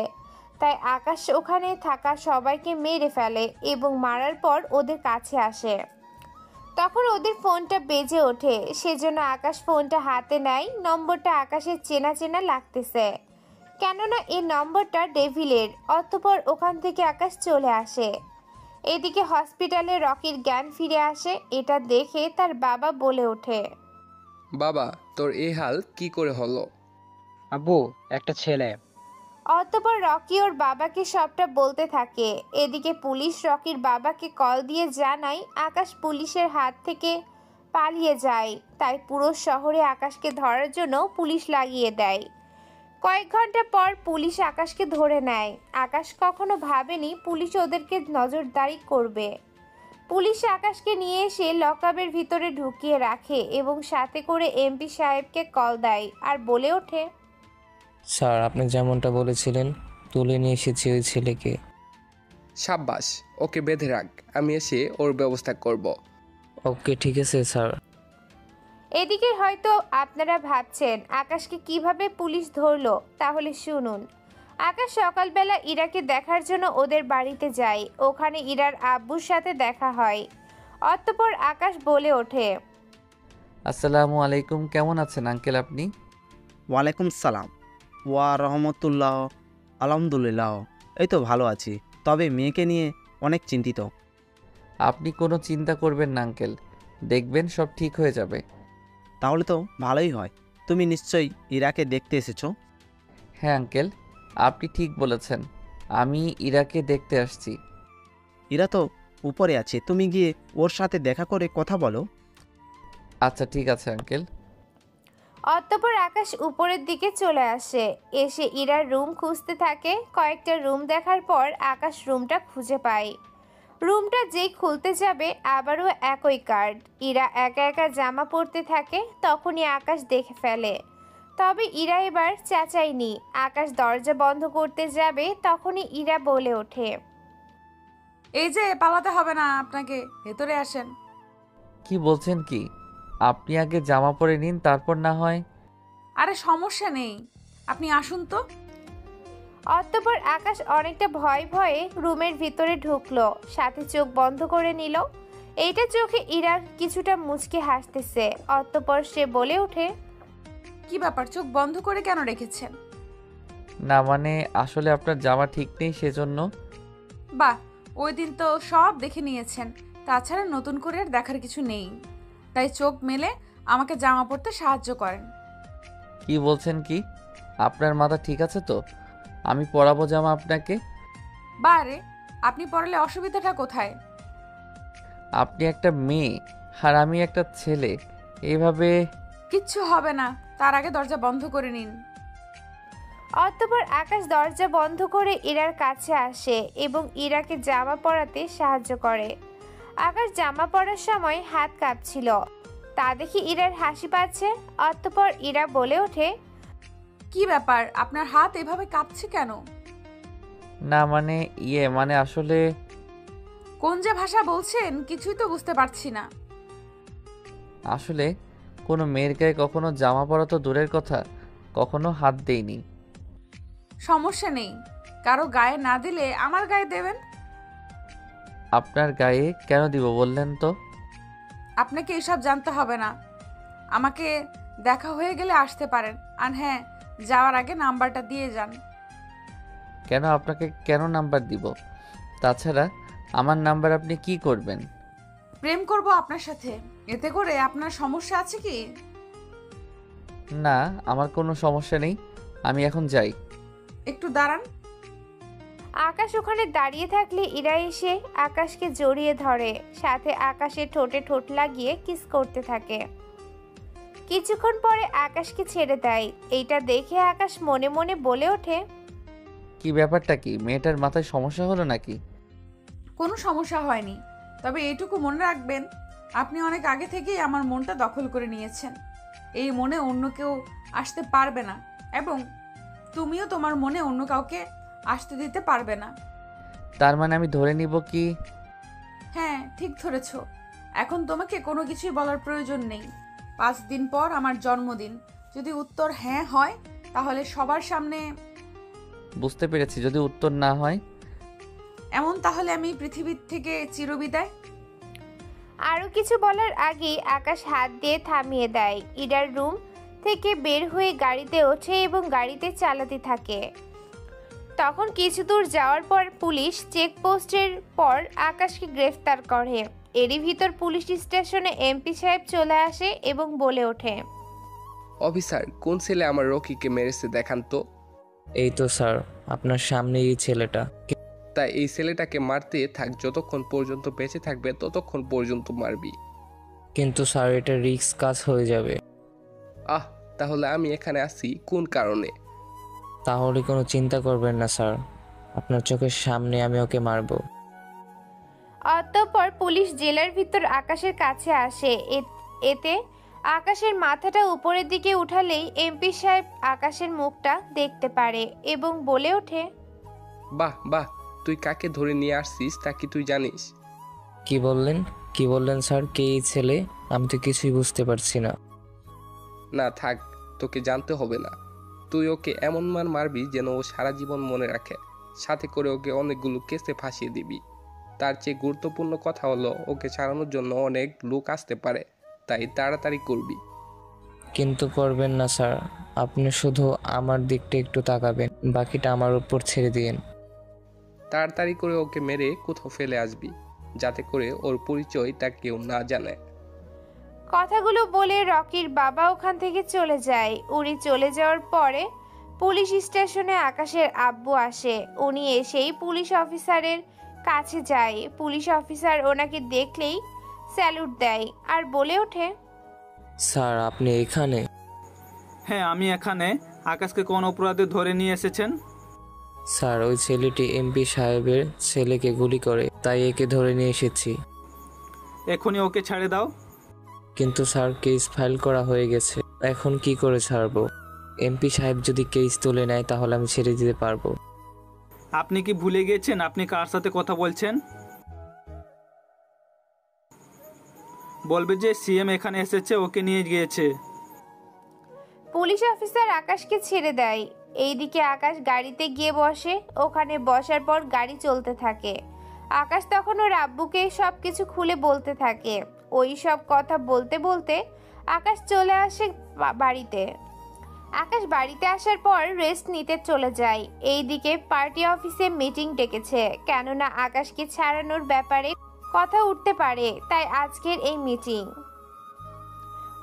তাই আকাশ ওখানে থাকা সবাইকে মেরে ফেলে এবং মারার পর ওদের কাছে আসে। তখন ওদের ফোনটা বেজে ওঠে। সেজন্য আকাশ ফোনটা হাতে নেয়। নম্বরটা আকাশের চেনা চেনা লাগতেছে, কেননা এই নম্বরটা ডেভিলের। অতঃপর ওখান থেকে আকাশ চলে আসে। এদিকে হসপিটালে রকির জ্ঞান ফিরে আসে। এটা দেখে তার বাবা বলে ওঠে, বাবা, তোর এই হাল কি করে হলো? আব্বু, একটা ছেলে। অতঃপর রকি ওর বাবাকে সবটা বলতে থাকে। এদিকে পুলিশ রকির বাবাকে কল দিয়ে জানায় আকাশ পুলিশের হাত থেকে পালিয়ে যায়। তাই পুরো শহরে আকাশকে ধরার জন্য পুলিশ লাগিয়ে দেয়। কয়েক ঘন্টা পর পুলিশ আকাশকে ধরে নেয়। আকাশ কখনো ভাবেনি পুলিশ ওদেরকে নজরদারি করবে। পুলিশ আকাশকে নিয়ে এসে লকআপের ভিতরে ঢুকিয়ে রাখে এবং সাথে করে এমপি সাহেবকে কল দেয় আর বলে ওঠে, স্যার, আপনি যেমনটা বলেছিলেন তুলে নিয়ে এসেছি ওই ছেলেকে। সাব্বাস, ওকে বেঁধে রাখ, আমি এসে ওর ব্যবস্থা করব। ওকে, ঠিক আছে স্যার। এদিকে হয়তো আপনারা ভাবছেন আকাশকে কিভাবে পুলিশ ধরলো, তাহলে শুনুন। আকাশ সকালবেলা ইরাকে দেখার জন্য ওদের বাড়িতে যায়। ওখানে ইরার আব্বুর সাথে দেখা হয়। অতঃপর আকাশ বলে ওঠে, আসসালামু আলাইকুম, কেমন আছেন আঙ্কেল আপনি? ওয়ালাইকুম সালাম। ওয়া রহমতুল্লাহ। আলহামদুলিল্লাহ, এই তো ভালো আছি, তবে মেয়েকে নিয়ে অনেক চিন্তিত। আপনি কোনো চিন্তা করবেন না আঙ্কেল, দেখবেন সব ঠিক হয়ে যাবে। তাহলে তো ভালোই হয়। তুমি নিশ্চয়ই ইরাকে দেখতে এসেছো? হ্যাঁ আঙ্কেল, আপনি ঠিক বলেছেন, আমি ইরাকে দেখতে আসছি। ইরা তো উপরে আছে, তুমি গিয়ে ওর সাথে দেখা করে কথা বলো। আচ্ছা ঠিক আছে আঙ্কেল। অতঃপর আকাশ উপরের দিকে চলে আসে। এসে ইরার রুম খুঁজতে থাকে। কয়েকটা রুম দেখার পর আকাশ রুমটা খুঁজে পায়। রুমটা যেই খুলতে যাবে আবারও একই কার্ড। ইরা একা একা জামা পরতে থাকে। তখনই আকাশ দেখে ফেলে। তবে ইরা এবার চেঁচায়নি। আকাশ দরজা বন্ধ করতে যাবে, তখনই ইরা বলে ওঠে, এই যে পালাতে হবে না আপনাকে, ভেতরে আসেন। কি বলছেন কি? আপনি আগে জামা পরে নিন, তারপর না হয়। আরে সমস্যা নেই, আপনি আসুন তো। অতঃপর আকাশ অনেকটা ভয়ে ভয়ে রুমের ভিতরে ঢুকলো, সাথে চোখ বন্ধ করে নিল। এইটা চোখে ইরার কিছুটা মুচকে হাসতেছে। অতঃপর সে বলে ওঠে, কি ব্যাপার, চোখ বন্ধ করে কেন রেখেছেন? না মানে আসলে আপনার জামা ঠিক নেই সেজন্য। বাহ, ওই দিন তো সব দেখে নিয়েছেন, তাছাড়া নতুন করে আর দেখার কিছু নেই। তাই চোখ মেলে আমাকে জামা পরতে সাহায্য করেন। কি বলছেন কি? আপনার মাথা ঠিক আছে তো? আমি পরাবো জামা আপনাকে। বারে, আপনি পরলে অসুবিধাটা কোথায়? আপনি একটা মেয়ে আর আমি একটা ছেলে, এইভাবে। কিচ্ছু হবে না, তার আগে দরজা বন্ধ করে নিন। অতঃপর আকাশ দরজা বন্ধ করে ইরার কাছে আসে এবং ইরাকে জামা পরাতে সাহায্য করে। আকাশ জামা পরার সময় হাত কাঁপছিল, তা দেখে ইরার হাসি পাচ্ছে। অতঃপর ইরা বলে ওঠে, কি ব্যাপার, আপনার হাত এভাবে কাঁপছে কেন? না মানে মানে আসলে। কোন যে ভাষা বলছেন কিছুই তো বুঝতে পারছি না। আসলে কোনো মেয়ের গায়ে কখনো জামা পরা তো দূরের কথা, কখনো হাত দেইনি। সমস্যা নেই, কারো গায়ে না দিলে আমার গায়ে দেবেন। আপনার গায়ে কেন দিব বললেন তো? আপনাকে এসব জানতে হবে না, আমাকে দেখা হয়ে গেলে আসতে পারেন। আর হ্যাঁ, যাওয়ার আগে নাম্বারটা দিয়ে যান। কেন আপনাকে কেন নাম্বার দিব? তাছাড়া আমার নাম্বার আপনি কি করবেন? প্রেম করব আপনার সাথে, এতে করে আপনার সমস্যা আছে কি? না, আমার কোনো সমস্যা নেই, আমি এখন যাই। একটু দাঁড়ান। আকাশ ওখানে দাঁড়িয়ে থাকলে ইরা এসে আকাশকে জড়িয়ে ধরে, সাথে আকাশের ঠোঁটে ঠোঁট লাগিয়ে কিস করতে থাকে। কিছুক্ষণ পরে আকাশকে ছেড়ে দেয়। এইটা দেখে আকাশ মনে মনে বলে ওঠে, কি ব্যাপারটা কি? মেয়েটার মাথায় সমস্যা হলো নাকি? কোনো সমস্যা হয়নি, তবে এইটুকু মনে রাখবেন, আপনি অনেক আগে থেকেই আমার মনটা দখল করে নিয়েছেন। এই মনে অন্য কেউ আসতে পারবে না, এবং তুমিও তোমার মনে অন্য কাউকে আসতে দিতে পারবে না। তার মানে আমি ধরে নিব কি? হ্যাঁ, ঠিক ধরেছ। এখন তোমাকে কোনো কিছুই বলার প্রয়োজন নেই। 5 দিন পর আমার জন্মদিন। যদি উত্তর হ্যাঁ হয় তাহলে সবার সামনে। বুঝতে পেরেছি, যদি উত্তর না হয় এমন তাহলে আমি পৃথিবীর থেকে চিরবিদায়। আরও কিছু বলার আগেই আকাশ হাত দিয়ে থামিয়ে দেয়। ইরার রুম থেকে বের হয়ে গাড়িতে ওঠে এবং গাড়িতে চালাতে থাকে। তখন কিছু দূর যাওয়ার পর পুলিশ চেকপোস্টের পর আকাশকে গ্রেফতার করে। এরই ভিতর পুলিশ স্টেশনে এমপি সাহেব চলে আসে এবং বলে ওঠে, অফিসার, কোন ছেলে আমার রকিকে মেরেছে দেখান তো। এই তো স্যার, আপনার সামনে এই ছেলেটা। তাই এই ছেলেটাকে মারতে থাক, যতক্ষণ পর্যন্ত বেঁচে থাকবে ততক্ষণ পর্যন্ত মারবি। কিন্তু স্যার, এটা রিস্ক কাজ হয়ে যাবে। তাহলে আমি এখানে আছি কোন কারণে? তাহলে কোনো চিন্তা করবেন না স্যার, আপনার চোখের সামনে আমি ওকে মারবো। অতঃপর পুলিশ জেলার ভিতর আকাশের কাছে আসে। এতে আকাশের মাথাটা উপরের দিকে উঠালেই এমপি সাহেব আকাশের মুখটা দেখতে পারে এবং বলে ওঠে, বাহ বাহ, তুই কাকে ধরে নিয়ে আসছিস তা কি তুই জানিস? কি বললেন স্যার? কে এই ছেলে? আমি তো কিছুই বুঝতে পারছি না। না থাক, তোকে জানতে হবে না। তুই ওকে এমন মার মারবি যেন ও সারা জীবন মনে রাখে, সাথে করে ওকে অনেকগুলো কেসে ফাঁসিয়ে দিবি। তার চেয়ে গুরুত্বপূর্ণ কথা হলো ওকে ছাড়ানোর জন্য অনেক লোক আসতে পারে, তাই তাড়াতাড়ি করবি। কিন্তু করবেন না স্যার, আপনি শুধু আমার দিকটা একটু তাকাবেন, বাকিটা আমার উপর ছেড়ে দিন। তাড়াতাড়ি করে ওকে মেরে কোথাও ফেলে আসবি, যাতে করে ওর পরিচয় তা কেউ না জানে। কথাগুলো বলে রকির বাবা ওখান থেকে চলে যায়। উনি চলে যাওয়ার পরে পুলিশ স্টেশনে আকাশের আব্বু আসে। উনি এসেই পুলিশ অফিসারের কাছে যায়। পুলিশ অফিসার ওনাকে দেখলেই স্যালুট দেয় আর বলে ওঠে, স্যার আপনি এখানে? হ্যাঁ, আমি এখানে। আকাশকে কোন অপরাধে ধরে নিয়ে এসেছেন? স্যার, ওই ছেলেটি এমপি সাহেবের ছেলেকে গুলি করে, তাই একে ধরে নিয়ে এসেছি। এখনই ওকে ছেড়ে দাও। কিন্তু স্যার, কেস ফাইল করা হয়ে গেছে, এখন কি করে ছাড়বো? এমপি সাহেব যদি কেস তুলে নেয় তাহলে আমি ছেড়ে দিতে পারবো। আপনি কি ভুলে গেছেন আপনি কার সাথে কথা বলছেন? বলবে যে সিএম এখানে এসেছে, ওকে নিয়ে গিয়েছে। পুলিশ অফিসার আকাশকে ছেড়ে দেয়। এইদিকে আকাশ গাড়িতে গিয়ে বসে। ওখানে বসার পর গাড়ি চলতে থাকে। আকাশ তখন ওর আব্বুকে সব কিছু খুলে বলতে থাকে। ওই সব কথা বলতে বলতে আকাশ চলে আসে বাড়িতে। আকাশ বাড়িতে আসার পর রেস্ট নিতে চলে যায়। এইদিকে পার্টি অফিসে মিটিং ডেকেছে, কেননা আকাশকে ছাড়ানোর ব্যাপারে কথা উঠতে পারে, তাই আজকের এই মিটিং।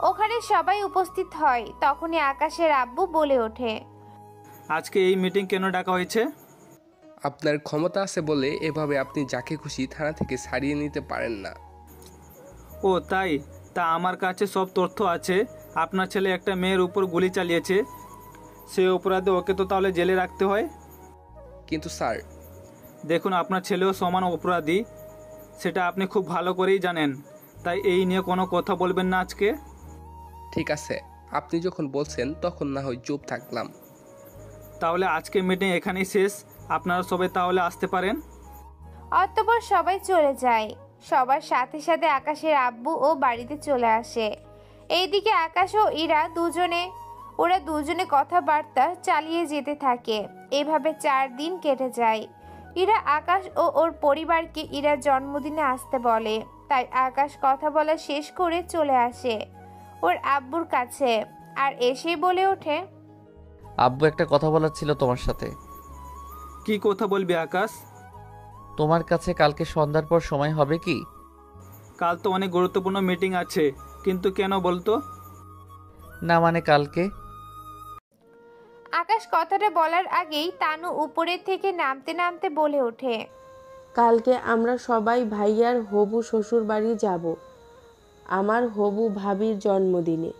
ওখানে সবাই উপস্থিত হয়। তখনই আকাশের আব্বু বলে ওঠে, আজকে এই মিটিং কেন ডাকা হয়েছে? আপনার ক্ষমতা আছে বলে এভাবে আপনি যাকে খুশি থানা থেকে ছাড়িয়ে নিতে পারেন না। ও তাই? তা আমার কাছে সব তথ্য আছে। আপনার ছেলে একটা মেয়ের উপর গুলি চালিয়েছে, সে অপরাধে ওকে তো তাহলে জেলে রাখতে হয়। কিন্তু স্যার, দেখুন, আপনার ছেলেও সমান অপরাধী, সেটা আপনি খুব ভালো করেই জানেন। তাই এই নিয়ে কোনো কথা বলবেন না আজকে। ঠিক আছে, আপনি যখন বলছেন তখন না হয় চুপ থাকলাম। তাহলে আজকে মিটিং এখানেই শেষ, আপনারা সবাই তাহলে আসতে পারেন। অতঃপর সবাই চলে যায়। সবার সাথে সাথে আকাশের আব্বু ও বাড়িতে চলে আসে। এইদিকে আকাশ ও ওরা দুজনে কথাবার্তা চালিয়ে যেতে থাকে। এভাবে 4 দিন কেটে যায়। ইরা আকাশ ও ওর পরিবারকে ইরার জন্মদিনে আসতে বলে। তাই আকাশ কথা বলা শেষ করে চলে আসে ওর আব্বুর কাছে আর এসেই বলে ওঠে, আব্বু, একটা কথা বলার ছিল তোমার সাথে। কি কথা বলবি আকাশ? তোমার কাছে কালকে সন্ধ্যার পর সময় হবে কি? কাল তো অনেক গুরুত্বপূর্ণ মিটিং আছে, কিন্তু কেন বলতো? না মানে কালকে। আকাশ কথাটা বলার আগেই তানু উপরের থেকে নামতে নামতে বলে ওঠে, কালকে আমরা সবাই ভাইয়ার হবু শ্বশুর বাড়ি যাব, আমার হবু ভাবির জন্মদিনে।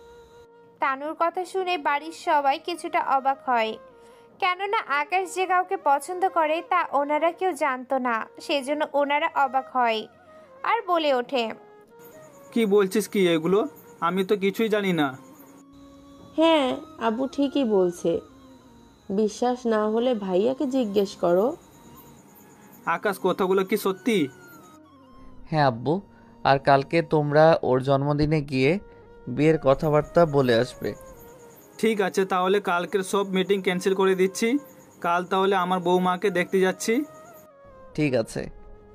তানুর কথা শুনে বাড়ির সবাই কিছুটা অবাক হয়, কেননা আকাশ যে কাউকে পছন্দ করে তা ওনারা কেউ জানতো না। সেজন্য ওনারা অবাক হয় আর বলে ওঠে, কি বলছিস কি এগুলো? আমি তো কিছুই জানি না। হ্যাঁ, আব্বু ঠিকই বলছে, বিশ্বাস না হলে ভাইয়াকে জিজ্ঞেস করো। আকাশ, কথাগুলো কি সত্যি? হ্যাঁ আব্বু, আর কালকে তোমরা ওর জন্মদিনে গিয়ে বিয়ের কথাবার্তা বলে আসবে। ঠিক আছে, তাহলে কালকের সব মিটিং ক্যান্সেল করে দিচ্ছি। কাল তাহলে আমার বৌমাকে দেখতে যাচ্ছি। ঠিক আছে,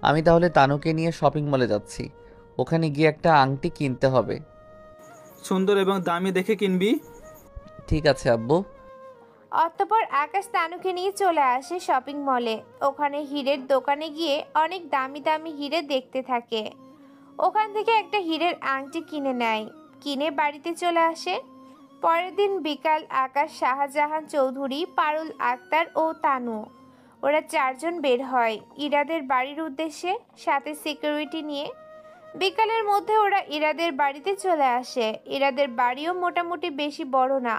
আমি তাহলে তানুকে নিয়ে শপিং মলে যাচ্ছি। ওখানে গিয়ে একটা আংটি কিনতে হবে। সুন্দর এবং দামি দেখে কিনবি। ঠিক আছে আব্বু। অতঃপর আকাশ তানুকে নিয়ে চলে আসে শপিং মলে। ওখানে হীরের দোকানে গিয়ে অনেক দামি দামি হিরে দেখতে থাকে। ওখান থেকে একটা হীরের আংটি কিনে নেয়, কিনে বাড়িতে চলে আসে। পরের দিন বিকাল আকাশ, শাহজাহান চৌধুরী, পারুল আক্তার ও তানু ওরা চারজন বের হয় ইরাদের বাড়ির উদ্দেশ্যে, সাথে সিকিউরিটি নিয়ে। বিকালের মধ্যে ওরা ইরাদের বাড়িতে চলে আসে। ইরাদের বাড়িও মোটামুটি বেশি বড় না।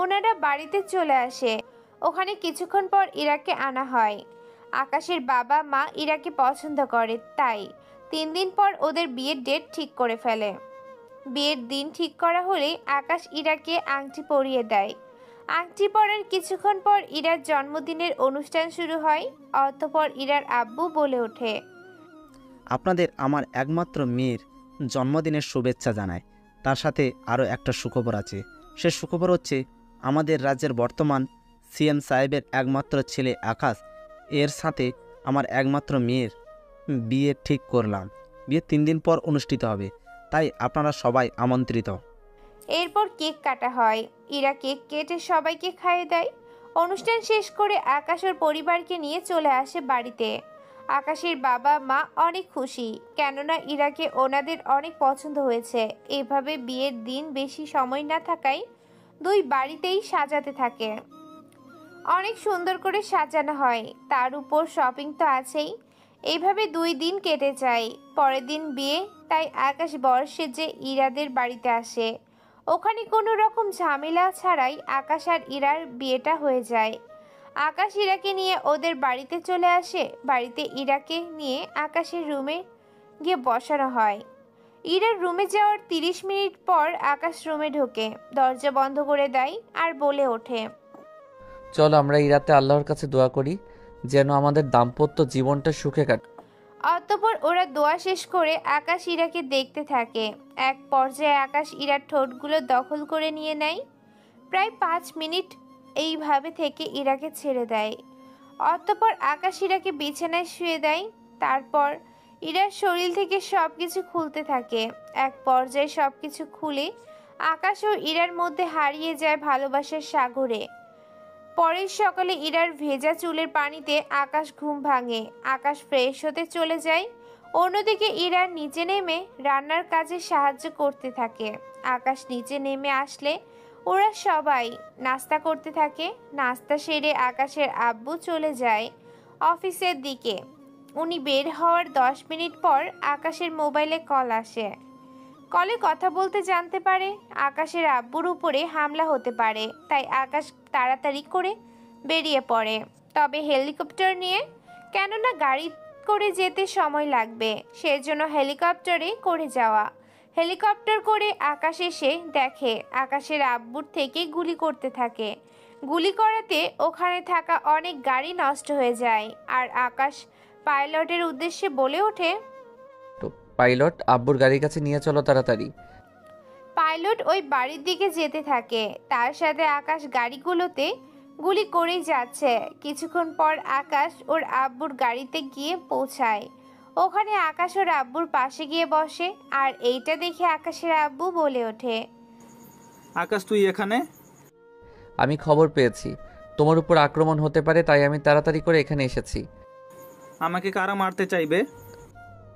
ওনারা বাড়িতে চলে আসে। ওখানে কিছুক্ষণ পর ইরাকে আনা হয়। আকাশের বাবা মা ইরাকে পছন্দ করে, তাই 3 দিন পর ওদের বিয়ের ডেট ঠিক করে ফেলে। বিয়ের দিন ঠিক করা হলে আকাশ ইরাকে আংটি পরিয়ে দেয়। আংটি পরার কিছুক্ষণ পর ইরার জন্মদিনের অনুষ্ঠান শুরু হয়। অতঃপর ইরার আব্বু বলে ওঠে, আপনাদের আমার একমাত্র মেয়ের জন্মদিনের শুভেচ্ছা জানায়। তার সাথে আরও একটা সুখবর আছে। সে সুখবর হচ্ছে আমাদের রাজ্যের বর্তমান সিএম সাহেবের একমাত্র ছেলে আকাশ, এর সাথে আমার একমাত্র মেয়ের বিয়ে ঠিক করলাম। বিয়ে 3 দিন পর অনুষ্ঠিত হবে, তাই আপনারা সবাই আমন্ত্রিত। এরপর কেক কাটা হয়। ইরা কেক কেটে সবাইকে খাইয়ে দেয়। অনুষ্ঠান শেষ করে আকাশ ওর পরিবারকে নিয়ে চলে আসে বাড়িতে। আকাশের বাবা মা অনেক খুশি, কেননা ইরাকে ওনাদের অনেক পছন্দ হয়েছে। এভাবে বিয়ের দিন বেশি সময় না থাকায় 2 বাড়িতেই সাজাতে থাকে। অনেক সুন্দর করে সাজানো হয়, তার উপর শপিং তো আছেই। এইভাবে 2 দিন কেটে যায়। পরের দিন বিয়ে, তাই আকাশ বর সেজে ইরাদের বাড়িতে আসে। ওখানে কোনো রকম ঝামেলা ছাড়াই আকাশ আর ইরার বিয়েটা হয়ে যায়। আকাশ ইরাকে নিয়ে ওদের বাড়িতে চলে আসে। বাড়িতে ইরাকে নিয়ে আকাশের রুমে গিয়ে বসানো হয়। ইরার রুমে যাওয়ার 30 মিনিট পর আকাশ রুমে ঢোকে, দরজা বন্ধ করে দেয় আর বলে ওঠে, চলো আমরা এই রাতে আল্লাহর কাছে দোয়া করি যেন আমাদের দাম্পত্য জীবনটা সুখে কাটে। অতঃপর ওরা দোয়া শেষ করে আকাশ ইরাকে দেখতে থাকে। এক পর্যায়ে আকাশ ইরার ঠোঁটগুলো দখল করে নিয়ে নেয়। প্রায় 5 মিনিট এইভাবে থেকে ইরাকে ছেড়ে দেয়। অতঃপর আকাশ ইরাকে বিছানায় শুয়ে দেয়। তারপর ইরার শরীর থেকে সব কিছু খুলতে থাকে। এক পর্যায়ে সব কিছু খুলে আকাশ ও ইরার মধ্যে হারিয়ে যায় ভালোবাসার সাগরে। পরের সকালে ইরার ভেজা চুলের পানিতে আকাশ ঘুম ভাঙে। আকাশ ফ্রেশ হতে চলে যায়। অন্যদিকে ইরার নিচে নেমে রান্নার কাজে সাহায্য করতে থাকে। আকাশ নিচে নেমে আসলে ওরা সবাই নাস্তা করতে থাকে। নাস্তা সেরে আকাশের আব্বু চলে যায় অফিসের দিকে। উনি বের হওয়ার 10 মিনিট পর আকাশের মোবাইলে কল আসে। কলে কথা বলতে জানতে পারে আকাশের আব্বুর উপরে হামলা হতে পারে, তাই আকাশ তাড়াতাড়ি করে বেরিয়ে পড়ে। তবে হেলিকপ্টার নিয়ে, কেননা গাড়ি করে যেতে সময় লাগবে, সেজন্য হেলিকপ্টারে করে যাওয়া। হেলিকপ্টার করে আকাশ এসে দেখে আকাশের আব্বুর থেকে গুলি করতে থাকে। গুলি করাতে ওখানে থাকা অনেক গাড়ি নষ্ট হয়ে যায়। আর আকাশ পাইলটের উদ্দেশ্যে বলে ওঠে, পাইলট, আব্বুর গাড়ির কাছে নিয়ে চলো তাড়াতাড়ি। পাইলট ওই বাড়ির দিকে যেতে থাকে। তার সাথে আকাশ গাড়িগুলোতে গুলি করেই যাচ্ছে। কিছুক্ষণ পর আকাশ ওর আব্বুর গাড়িতে গিয়ে পৌঁছায়। ওখানে আকাশ ওর আব্বুর পাশে গিয়ে বসে। আর এইটা দেখে আকাশের আব্বু বলে ওঠে, আকাশ তুই এখানে? আমি খবর পেয়েছি তোমার উপর আক্রমণ হতে পারে, তাই আমি তাড়াতাড়ি করে এখানে এসেছি। আমাকে কারা মারতে চাইবে?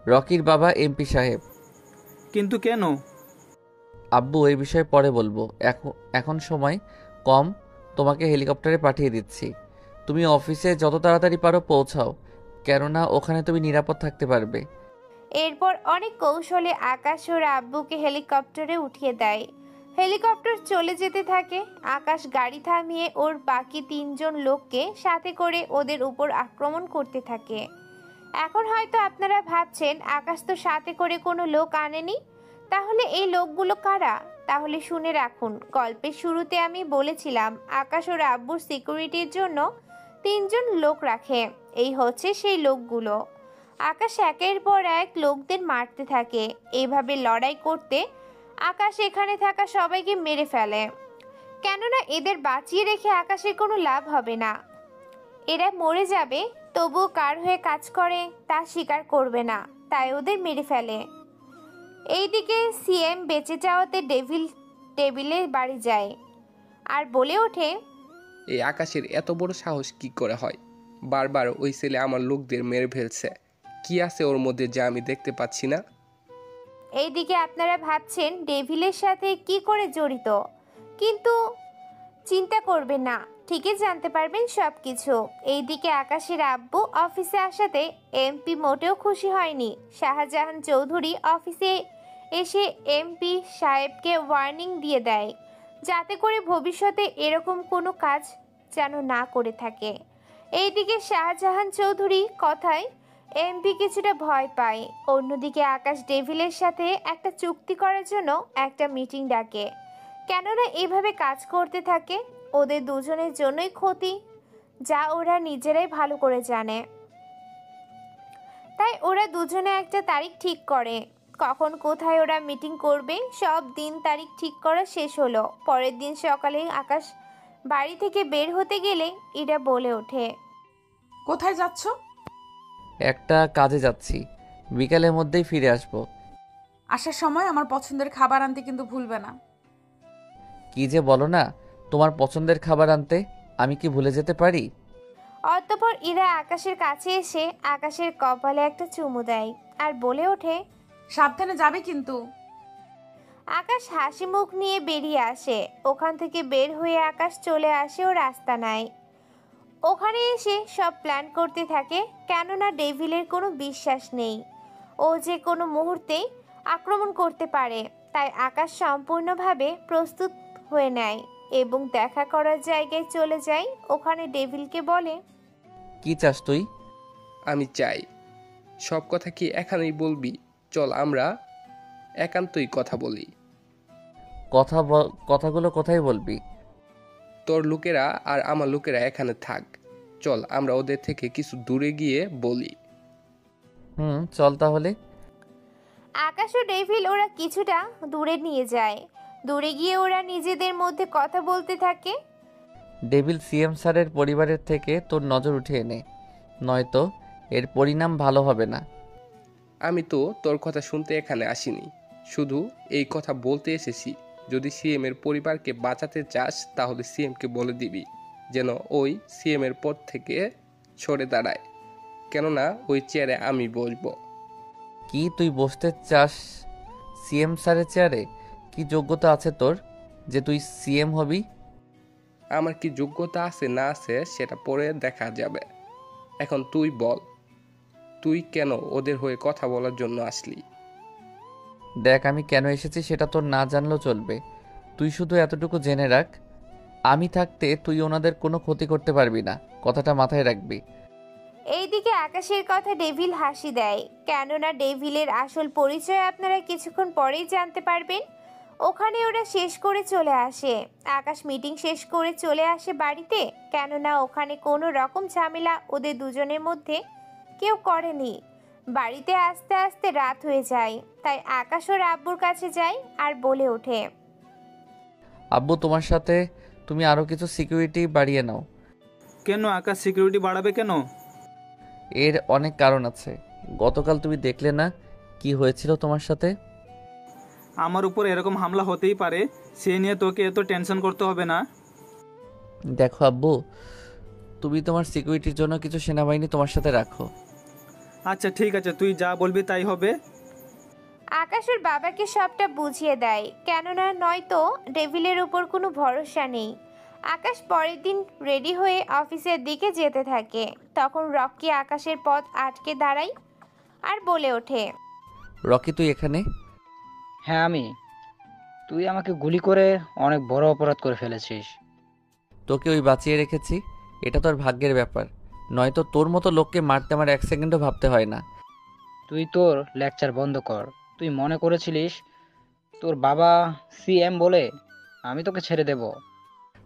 রকির বাবা এমপি সাহেব। কিন্তু কেন? আব্বু এই বিষয়ে পরে বলবো, এখন সময় কম, তোমাকে হেলিকপ্টারে পাঠিয়ে দিচ্ছি। তুমি অফিসে যত তাড়াতাড়ি পারো পৌঁছাও, কেননা ওখানে তুমি নিরাপদ থাকতে পারবে। এরপর অনেক কৌশলে আকাশ ওর আব্বুকে হেলিকপ্টারে উঠিয়ে দেয়। হেলিকপ্টার চলে যেতে থাকে। আকাশ গাড়ি থামিয়ে ওর বাকি 3 জন লোককে সাথে করে ওদের উপর আক্রমণ করতে থাকে। এখন হয়তো আপনারা ভাবছেন আকাশ তো সাথে করে কোনো লোক আনেনি, তাহলে এই লোকগুলো কারা? তাহলে শুনে রাখুন, গল্পের শুরুতে আমি বলেছিলাম আকাশ ওর আব্বুর সিকিউরিটির জন্য 3 জন লোক রাখে। এই হচ্ছে সেই লোকগুলো। আকাশ একের পর এক লোকদের মারতে থাকে। এইভাবে লড়াই করতে আকাশ এখানে থাকা সবাইকে মেরে ফেলে, কেননা এদের বাঁচিয়ে রেখে আকাশের কোনো লাভ হবে না। এরা মরে যাবে, তবুও কার হয়ে কাজ করে তা স্বীকার করবে না, তাই ওদের মেরে ফেলে। এইদিকে সিএম বেঁচে যাওয়াতে টেবিলে বাড়ি যায় আর বলে ওঠে, এই আকাশের এত বড় সাহস কি করে হয়? বারবার ওই ছেলে আমার লোকদের মেরে ফেলছে। কি আছে ওর মধ্যে যা আমি দেখতে পাচ্ছি না? এইদিকে আপনারা ভাবছেন ডেভিলের সাথে কি করে জড়িত, কিন্তু চিন্তা করবেন না, ঠিকই জানতে পারবেন সব কিছু। এইদিকে আকাশের আব্বু অফিসে আসাতে এমপি মোটেও খুশি হয়নি। শাহজাহান চৌধুরী অফিসে এসে এমপি সাহেবকে ওয়ার্নিং দিয়ে দেয়, যাতে করে ভবিষ্যতে এরকম কোনো কাজ যেন না করে থাকে। এইদিকে শাহজাহান চৌধুরী কথায় এমপি কিছুটা ভয় পায়। অন্যদিকে আকাশ ডেভিলের সাথে একটা চুক্তি করার জন্য একটা মিটিং ডাকে। কেননা এইভাবে কাজ করতে থাকে ওদের দুজনের জন্যই ক্ষতি, যা ওরা নিজেরাই ভালো করে জানে। তাই ওরা দুজনে একটা তারিখ ঠিক করে, কখন কোথায় ওরা মিটিং করবে। সব দিন তারিখ ঠিক করা শেষ হলো। পরের দিন সকালে আকাশ বাড়ি থেকে বের হতে গেলে ইরা বলে ওঠে, কোথায় যাচ্ছ? একটা কাজে যাচ্ছি, বিকালের মধ্যেই ফিরে আসব। আসার সময় আমার পছন্দের খাবার আনতে কিন্তু ভুলবে না। কি যে বলো না, তোমার পছন্দের খাবার আনতে আমি কি ভুলে যেতে পারি? অতঃপর ইরা আকাশের কাছে এসে আকাশের কপালে একটা চুমু দেয় আর বলে ওঠে, সাবধানে যাবে কিন্তু। আকাশ হাসি মুখ নিয়ে বেরিয়ে আসে। ওখান থেকে বের হয়ে আকাশ চলে আসে ও রাস্তা নাই। ওখানে এসে সব প্ল্যান করতে থাকে, কেননা ডেভিলের কোনো বিশ্বাস নেই ও যে কোনো মুহূর্তেই আক্রমণ করতে পারে। তাই আকাশ সম্পূর্ণভাবে প্রস্তুত হয়ে নেয় এবং দেখা করার জায়গায় চলে যায়। ওখানে ডেভিলকে বলে, কি চাস তুই? আমি চাই সব কথা কি এখানেই বলবি? চল আমরা একান্তই কথা বলি। কথাগুলো কোথায় বলবি? তোর লোকেরা আর আমার লোকেরা এখানে থাক, চল আমরা ওদের থেকে কিছু দূরে গিয়ে বলি। চল তাহলে। আকাশ ও ডেভিল ওরা কিছুটা দূরে নিয়ে যায়। দূরে গিয়ে ওরা নিজেদের মধ্যে কথা বলতে থাকে। ডেভিল সিএম স্যারের পরিবারের থেকে তোর নজর উঠিয়ে নে, নয়তো এর পরিণাম ভালো হবে না। আমি তো তোর কথা শুনতে এখানে আসিনি, শুধু এই কথা বলতে এসেছি। যদি সিএম এর পরিবারকে বাঁচাতে চাস তাহলে সিএমকে বলে দিবি যেন ওই সিএম এর পদ থেকে সরে দাঁড়ায়, কেননা ওই চেয়ারে আমি বসবো। কি তুই বসতে চাস সিএম স্যারের চেয়ারে? কি যোগ্যতা আছে তোর যে তুই সিএম হবি? আমার কি যোগ্যতা আছে না আছে সেটা পরে দেখা যাবে। এখন তুই বল, তুই কেন ওদের হয়ে কথা বলার জন্য আসলি? দেখ, আমি কেন এসেছি সেটা তোর না জানলেও চলবে। তুই শুধু এতটুকু জেনে রাখ, আমি থাকতে তুই ওনাদের কোনো ক্ষতি করতে পারবি না, কথাটা মাথায় রাখবি। এইদিকে আকাশের কথা ডেভিল হাসি দেয়, কেননা ডেভিলের আসল পরিচয় আপনারা কিছুক্ষণ পরেই জানতে পারবেন। ওখানে ওরা শেষ করে চলে আসে। আকাশ মিটিং শেষ করে চলে আসে বাড়িতে, কেননা ওখানে কোনো রকম ঝামেলা ওদের দুজনের মধ্যে কেউ করেনি। বাড়িতে আস্তে আস্তে রাত হয়ে যায়। তাই আকাশ ওর আব্বুর কাছে যায় আর বলে ওঠে, আব্বু, তোমার সাথে তুমি আরও কিছু সিকিউরিটি বাড়িয়ে নাও। কেন আকাশ সিকিউরিটি বাড়াবে কেন? এর অনেক কারণ আছে। গতকাল তুমি দেখলে না কি হয়েছিল তোমার সাথে? আমার উপর এরকম হামলা হতেই পারে, সে নিয়ে তোকে এত টেনশন করতে হবে না। দেখো আব্বু, তুমি তোমার সিকিউরিটির জন্য কিছু সেনাবাহিনী তোমার সাথে রাখো। আচ্ছা ঠিক আছে, তুই যা বলবি তাই হবে। আকাশ ওর বাবাকে সবটা বুঝিয়ে দেয়, কেননা নয়তো ডেভিলের উপর কোনো ভরসা নেই। আকাশ পরের দিন রেডি হয়ে অফিসের দিকে যেতে থাকে। তখন রকি আকাশের পথ আটকে দাঁড়ায় আর বলে ওঠে, রকি, তুই এখানে? হ্যাঁ আমি। তুই আমাকে গুলি করে অনেক বড় অপরাধ করে ফেলেছিস। তোকে ওই বাঁচিয়ে রেখেছি, এটা তোর ভাগ্যের ব্যাপার, নয়তো তোর মতো লোককে মারতে আমার এক সেকেন্ডও ভাবতে হয় না। তুই তোর লেকচার বন্ধ কর। তুই মনে করেছিলিস তোর বাবা সিএম বলে আমি তোকে ছেড়ে দেব?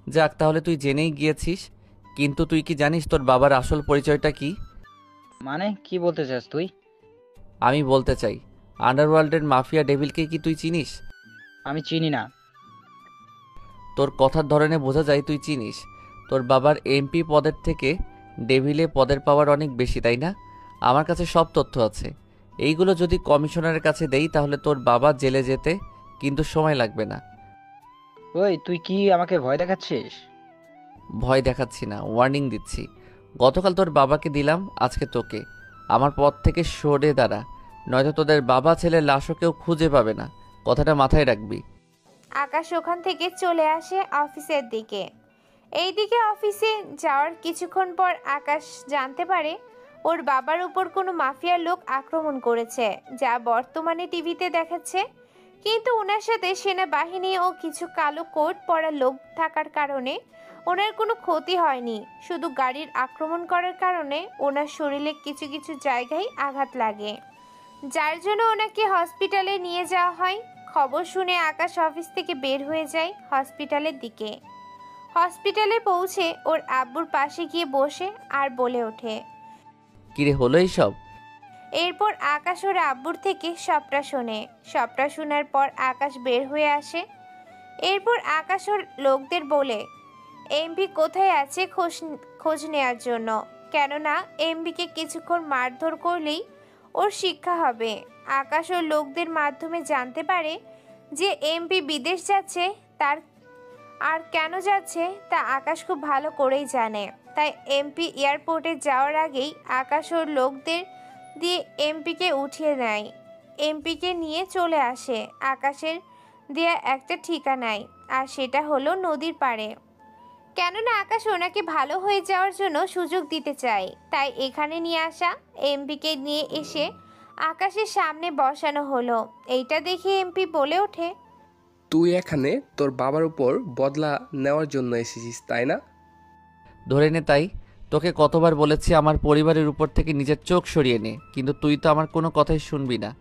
যাক, তাহলে তুই জেনেই গিয়েছিস, কিন্তু তুই কি জানিস তোর বাবার আসল পরিচয়টা কি? মানে কি বলতে চাস তুই? আমি বলতে চাই, আন্ডারওয়ার্ল্ডের মাফিয়া ডেভিলকে কি তুই চিনিস? আমি চিনি না। তোর কথার ধরনে বোঝা যায় তুই চিনিস। তোর বাবার এমপি পদের থেকে ডেভিলে পদের পাওয়ার অনেক বেশি, তাই না? আমার কাছে সব তথ্য আছে। এইগুলো যদি কমিশনারের কাছে দেই তাহলে তোর বাবা জেলে যেতে কিন্তু সময় লাগবে না। ওই তুই কি আমাকে ভয় দেখাচ্ছিস? ভয় দেখাচ্ছি না, ওয়ার্নিং দিচ্ছি। গতকাল তোর বাবাকে দিলাম, আজকে তোকে। আমার পথ থেকে সরে দাঁড়া, নয়তো তোদের বাবা ছেলের লাশও কেউ খুঁজে পাবে না। কথাটা মাথায় রাখবি। আকাশ ওখান থেকে চলে আসে অফিসের দিকে। এইদিকে অফিসে যাওয়ার কিছুক্ষণ পর আকাশ জানতে পারে ওর বাবার উপর কোনো মাফিয়ার লোক আক্রমণ করেছে, যা বর্তমানে টিভিতে দেখাচ্ছে। কিন্তু ওনার সাথে সেনাবাহিনী ও কিছু কালো কোট পরা লোক থাকার কারণে ওনার কোনো ক্ষতি হয়নি। শুধু গাড়ির আক্রমণ করার কারণে ওনার শরীরে কিছু কিছু জায়গায় আঘাত লাগে, যার জন্য ওনাকে হসপিটালে নিয়ে যাওয়া হয়। খবর শুনে আকাশ অফিস থেকে বের হয়ে যায় হসপিটালের দিকে। হসপিটালে পৌঁছে ওর আব্বুর পাশে গিয়ে বসে আর বলে ওঠে, কিরে হলো এইসব? এরপর আকাশ ওর আব্বুর থেকে সবটা শোনে। সবটা শোনার পর আকাশ বের হয়ে আসে। এরপর আকাশ ওর লোকদের বলে এমপি কোথায় আছে খোঁজ নেওয়ার জন্য, কেননা এমপিকে কিছুক্ষণ মারধর করলেই ওর শিক্ষা হবে। আকাশ ওর লোকদের মাধ্যমে জানতে পারে যে এমপি বিদেশ যাচ্ছে, তার আর কেন যাচ্ছে তা আকাশ খুব ভালো করেই জানে। তাই এমপি এয়ারপোর্টে যাওয়ার আগেই আকাশ ওর লোকদের দিয়ে এমপিকে উঠিয়ে নেয়। এমপিকে নিয়ে চলে আসে আকাশের দেয়া একটা ঠিকানায়, আর সেটা হলো নদীর পাড়ে। কেননা আকাশ ওনাকে ভালো হয়ে যাওয়ার জন্য সুযোগ দিতে চায়, তাই এখানে নিয়ে আসা। এমপিকে নিয়ে এসে আকাশের সামনে বসানো হলো। এইটা দেখে এমপি বলে ওঠে, তুই এখানে তোর বাবার উপর বদলা নেওয়ার জন্য এসেছিস, তাই না? ধরে নে তাই। তোকে কতবার বলেছি আমার পরিবারের উপর থেকে নিজের চোখ সরিয়ে নে, কিন্তু তুই তো আমার কোনো কথাই শুনবি না।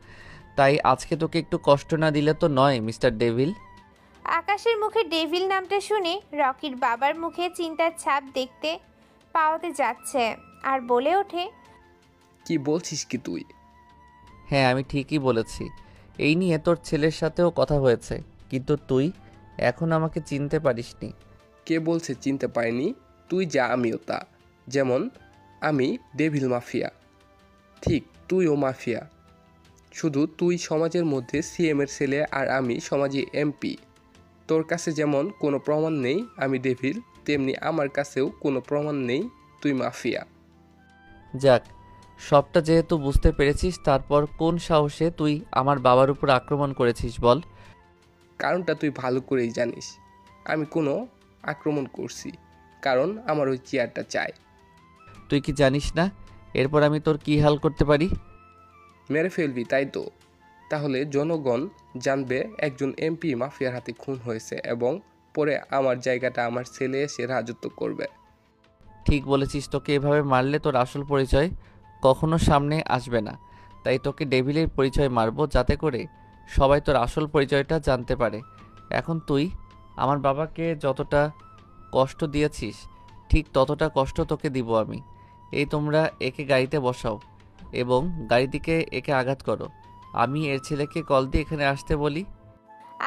তাই আজকে তোকে একটু কষ্ট না দিলে তো নয়, মিস্টার ডেভিল। আকাশের মুখে ডেভিল নামটা শুনে রকির বাবার মুখে চিন্তার ছাপ দেখতে পাওয়াতে যাচ্ছে, আর বলে ওঠে, কি বলছিস কি তুই? হ্যাঁ, আমি ঠিকই বলেছি। এই নিয়ে তোর ছেলের সাথেও কথা হয়েছে, কিন্তু তুই এখন আমাকে চিনতে পারিসনি। কে বলছে চিনতে পারিনি? তুই যা আমিও তা। যেমন আমি ডেভিল মাফিয়া, ঠিক তুইও মাফিয়া। শুধু তুই সমাজের মধ্যে সিএমের ছেলে আর আমি সমাজে এমপি। তোর কাছে যেমন কোনো প্রমাণ নেই আমি ডেভিল, তেমনি আমার কাছেও কোনো প্রমাণ নেই তুই মাফিয়া। যাক, সবটা যেহেতু বুঝতে পেরেছিস, তারপর কোন সাহসে তুই আমার বাবার উপর আক্রমণ করেছিস বল? কারণটা তুই ভালো করেই জানিস। আমি কোনো আক্রমণ করছি, কারণ আমার ওই চেয়ারটা চাই। তুই কি জানিস না এরপর আমি তোর কি হাল করতে পারি? মেরে ফেলবি, তাই তো? তাহলে জনগণ জানবে একজন এমপি মাফিয়ার হাতে খুন হয়েছে, এবং পরে আমার জায়গাটা আমার ছেলে এসে রাজত্ব করবে। ঠিক বলেছিস। তোকে এভাবে মারলে তোর আসল পরিচয় কখনো সামনে আসবে না। তাই তোকে ডেভিলের পরিচয় মারবো, যাতে করে সবাই তোর আসল পরিচয়টা জানতে পারে। এখন তুই আমার বাবাকে যতটা কষ্ট দিয়েছিস, ঠিক ততটা কষ্ট তোকে দিব আমি। এই তোমরা একে গাড়িতে বসাও এবং গাড়ি দিকে একে আঘাত করো। আমি এর ছেলেকে কল দিয়ে এখানে আসতে বলি।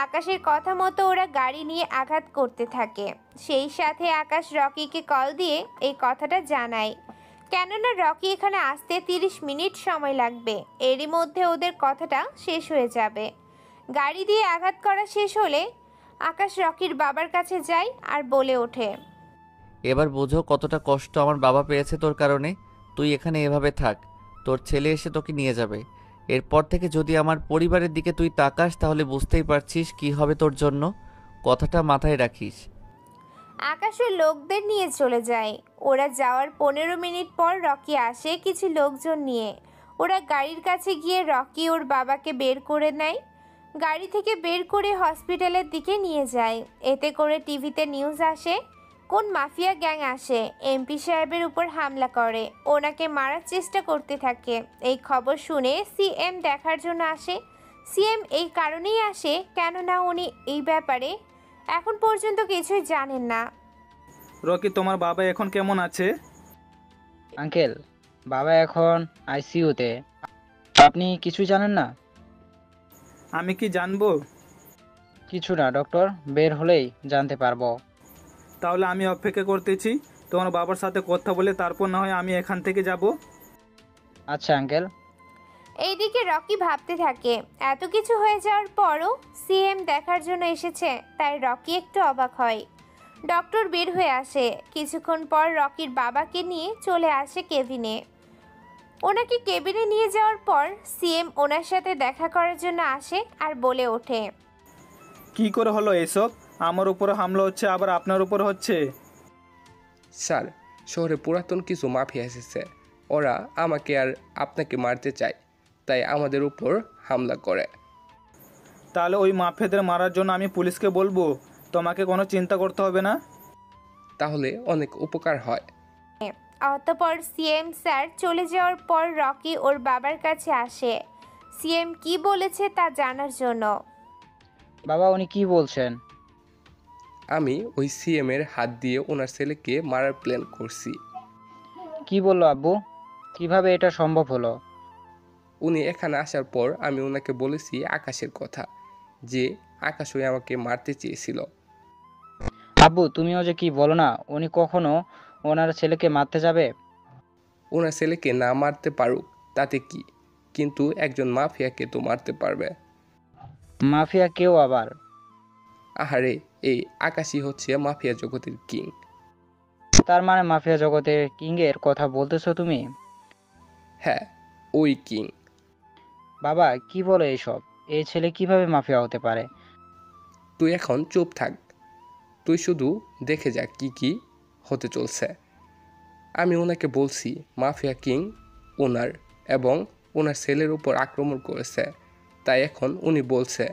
আকাশের কথা মতো ওরা গাড়ি নিয়ে আঘাত করতে থাকে। সেই সাথে আকাশ রকিকে কল দিয়ে এই কথাটা জানায়, কেননা রকি এখানে আসতে 30 মিনিট সময় লাগবে। এরই মধ্যে ওদের কথাটা শেষ হয়ে যাবে। গাড়ি দিয়ে আঘাত করা শেষ হলে আকাশ রকির বাবার কাছে যায় আর বলে ওঠে, এবার বোঝো কতটা কষ্ট আমার বাবা পেয়েছে তোর কারণে। তুই এখানে এভাবে থাক, তোর ছেলে এসে তোকে নিয়ে যাবে। এরপর থেকে যদি আমার পরিবারের দিকে তুই তাকাস, তাহলে বুঝতেই পারছিস কি হবে তোর জন্য। কথাটা মাথায় রাখিস। আকাশের লোকদের নিয়ে চলে যায়। ওরা যাওয়ার 15 মিনিট পর রকি আসে কিছু লোকজন নিয়ে। ওরা গাড়ির কাছে গিয়ে রকি ওর বাবাকে বের করে নেয়। গাড়ি থেকে বের করে হসপিটালের দিকে নিয়ে যায়। এতে করে টিভিতে নিউজ আসে, কোন মাফিয়া গ্যাং আসে এমপি সাহেবের উপর হামলা করে, ওনাকে মারার চেষ্টা করতে থাকে। এই খবর শুনে সিএম দেখার জন্য আসে। সিএম এই কারণেই আসে কেননা উনি এই ব্যাপারে এখন পর্যন্ত কিছুই জানেন না। রকি, তোমার বাবা এখন কেমন আছে? আঙ্কেল, বাবা এখন আইসিইউতে। আপনি কিছু জানেন না? আমি কি জানবো? কিছু না, ডক্টর বের হলেই জানতে পারবো। তাহলে আমি অপেক্ষা করতেছি। তোমার বাবার সাথে কথা বলে তারপর না হয় আমি এখান থেকে যাব। আচ্ছা আঙ্কেল। এইদিকে রকি ভাবতে থাকে, এত কিছু হয়ে যাওয়ার পরও সিএম দেখার জন্য এসেছে, তাই রকি একটু অবাক হয়। ডক্টর বের হয়ে আসে। কিছুক্ষণ পর রকির বাবাকে নিয়ে চলে আসে কেবিনে। ওনাকে কেবিনে নিয়ে যাওয়ার পর সিএম ওনার সাথে দেখা করার জন্য আসে আর বলে ওঠে, কি করে হলো এসব? আমার উপরে হামলা হচ্ছে, আবার আপনার উপর হচ্ছে। স্যার, শহরে পুরাতন কিছু মাফিয়া এসেছে। ওরা আমাকে আর আপনাকে মারতে চায়, তাই আমাদের উপর হামলা করে। তাহলে ওই মাফিয়াদের মারার জন্য আমি পুলিশকে বলবো, তোমাকে কোনো চিন্তা করতে হবে না। তাহলে অনেক উপকার হয়। অতঃপর সিএম স্যার চলে যাওয়ার পর রকি ওর বাবার কাছে আসে সিএম কি বলেছে তা জানার জন্য। বাবা, উনি কি বলছেন? আমি ওই সিএম এর হাত দিয়ে ওনার ছেলেকে মারার প্ল্যান করছি। কি বললো আব্বু? কিভাবে এটা সম্ভব হলো? উনি এখানে আসার পর আমি ওনাকে বলেছি আকাশের কথা, যে আকাশ ওই আমাকে মারতে চেয়েছিল। আব্বু, তুমিও যে কি বলো না, উনি কখনো ওনার ছেলেকে মারতে যাবে? ওনার ছেলেকে না মারতে পারুক তাতে কি, কিন্তু একজন মাফিয়াকে তো মারতে পারবে। মাফিয়া কেউ আবার? আহারে, এই আকাশই হচ্ছে মাফিয়া জগতের কিং। তার মানে মাফিয়া জগতের কিং এর কথা বলতেছো তুমি? হ্যাঁ, ওই কিং। বাবা, কি বলে এইসব? এই ছেলে কিভাবে মাফিয়া হতে পারে? তুই এখন চুপ থাক, তুই শুধু দেখে যা কি কি হতে চলছে। আমি ওনাকে বলছি মাফিয়া কিং ওনার এবং ওনার ছেলের উপর আক্রমণ করেছে, তাই এখন উনি বলছে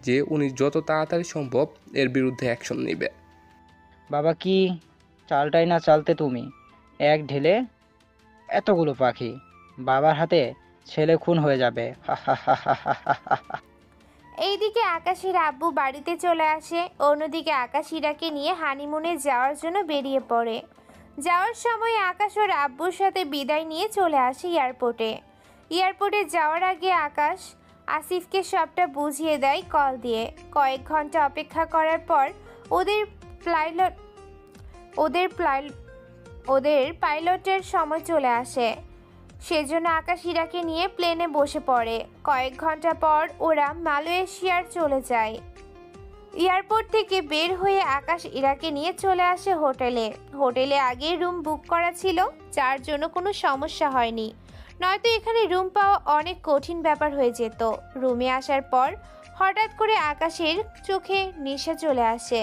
যে উনি যত তাড়াতাড়ি সম্ভব এর বিরুদ্ধে অ্যাকশন নেবে। বাবা, কি চালটাই না চালতে তুমি, এক ঢেলে এতগুলো পাখি। বাবার হাতে ছেলে খুন হয়ে যাবে। এইদিকে আকাশের আব্বু বাড়িতে চলে আসে। অন্যদিকে আকাশ ইরাকে নিয়ে হানিমুনে যাওয়ার জন্য বেরিয়ে পড়ে। যাওয়ার সময় আকাশ ওর আব্বুর সাথে বিদায় নিয়ে চলে আসে এয়ারপোর্টে। এয়ারপোর্টে যাওয়ার আগে আকাশ আসিফকে সবটা বুঝিয়ে দেয় কল দিয়ে। কয়েক ঘন্টা অপেক্ষা করার পর ওদের পাইলটের সময় চলে আসে। সেজন্য আকাশ ইরাকে নিয়ে প্লেনে বসে পড়ে। কয়েক ঘন্টা পর ওরা মালয়েশিয়ার চলে যায়। এয়ারপোর্ট থেকে বের হয়ে আকাশ ইরাকে নিয়ে চলে আসে হোটেলে আগেই রুম বুক করা ছিল, যার জন্য কোনো সমস্যা হয়নি, নয়তো এখানে রুম পাওয়া অনেক কঠিন ব্যাপার হয়ে যেত। রুমে আসার পর হঠাৎ করে আকাশের চোখে নেশা চলে আসে।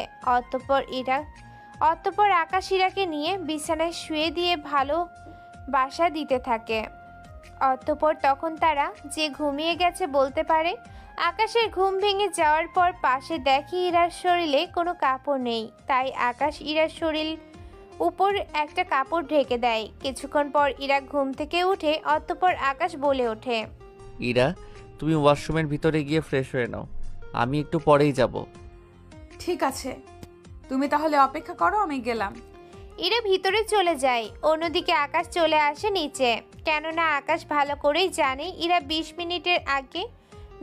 অতঃপর আকাশ ইরাকে নিয়ে বিছানায় শুয়ে দিয়ে ভালো বাসা দিতে থাকে। অতঃপর তখন তারা যে ঘুমিয়ে গেছে বলতে পারে। আকাশের ঘুম ভেঙে যাওয়ার পর পাশে দেখি ইরার শরীরে কোনো কাপড় নেই, তাই আকাশ ইরার শরীর উপর একটা কাপড় ঢেকে দেয়। কিছুক্ষণ পর ইরা ঘুম থেকে উঠে। অতঃপর আকাশ বলে ওঠে, ইরা, তুমি ওয়াশরুমের ভিতরে গিয়ে ফ্রেশ হয়ে নাও, আমি একটু পরেই যাব। ঠিক আছে, তুমি তাহলে অপেক্ষা করো, আমি গেলাম। ইরা ভিতরে চলে যায়। অন্যদিকে আকাশ চলে আসে নিচে, কেননা আকাশ ভালো করেই জানে ইরা 20 মিনিটের আগে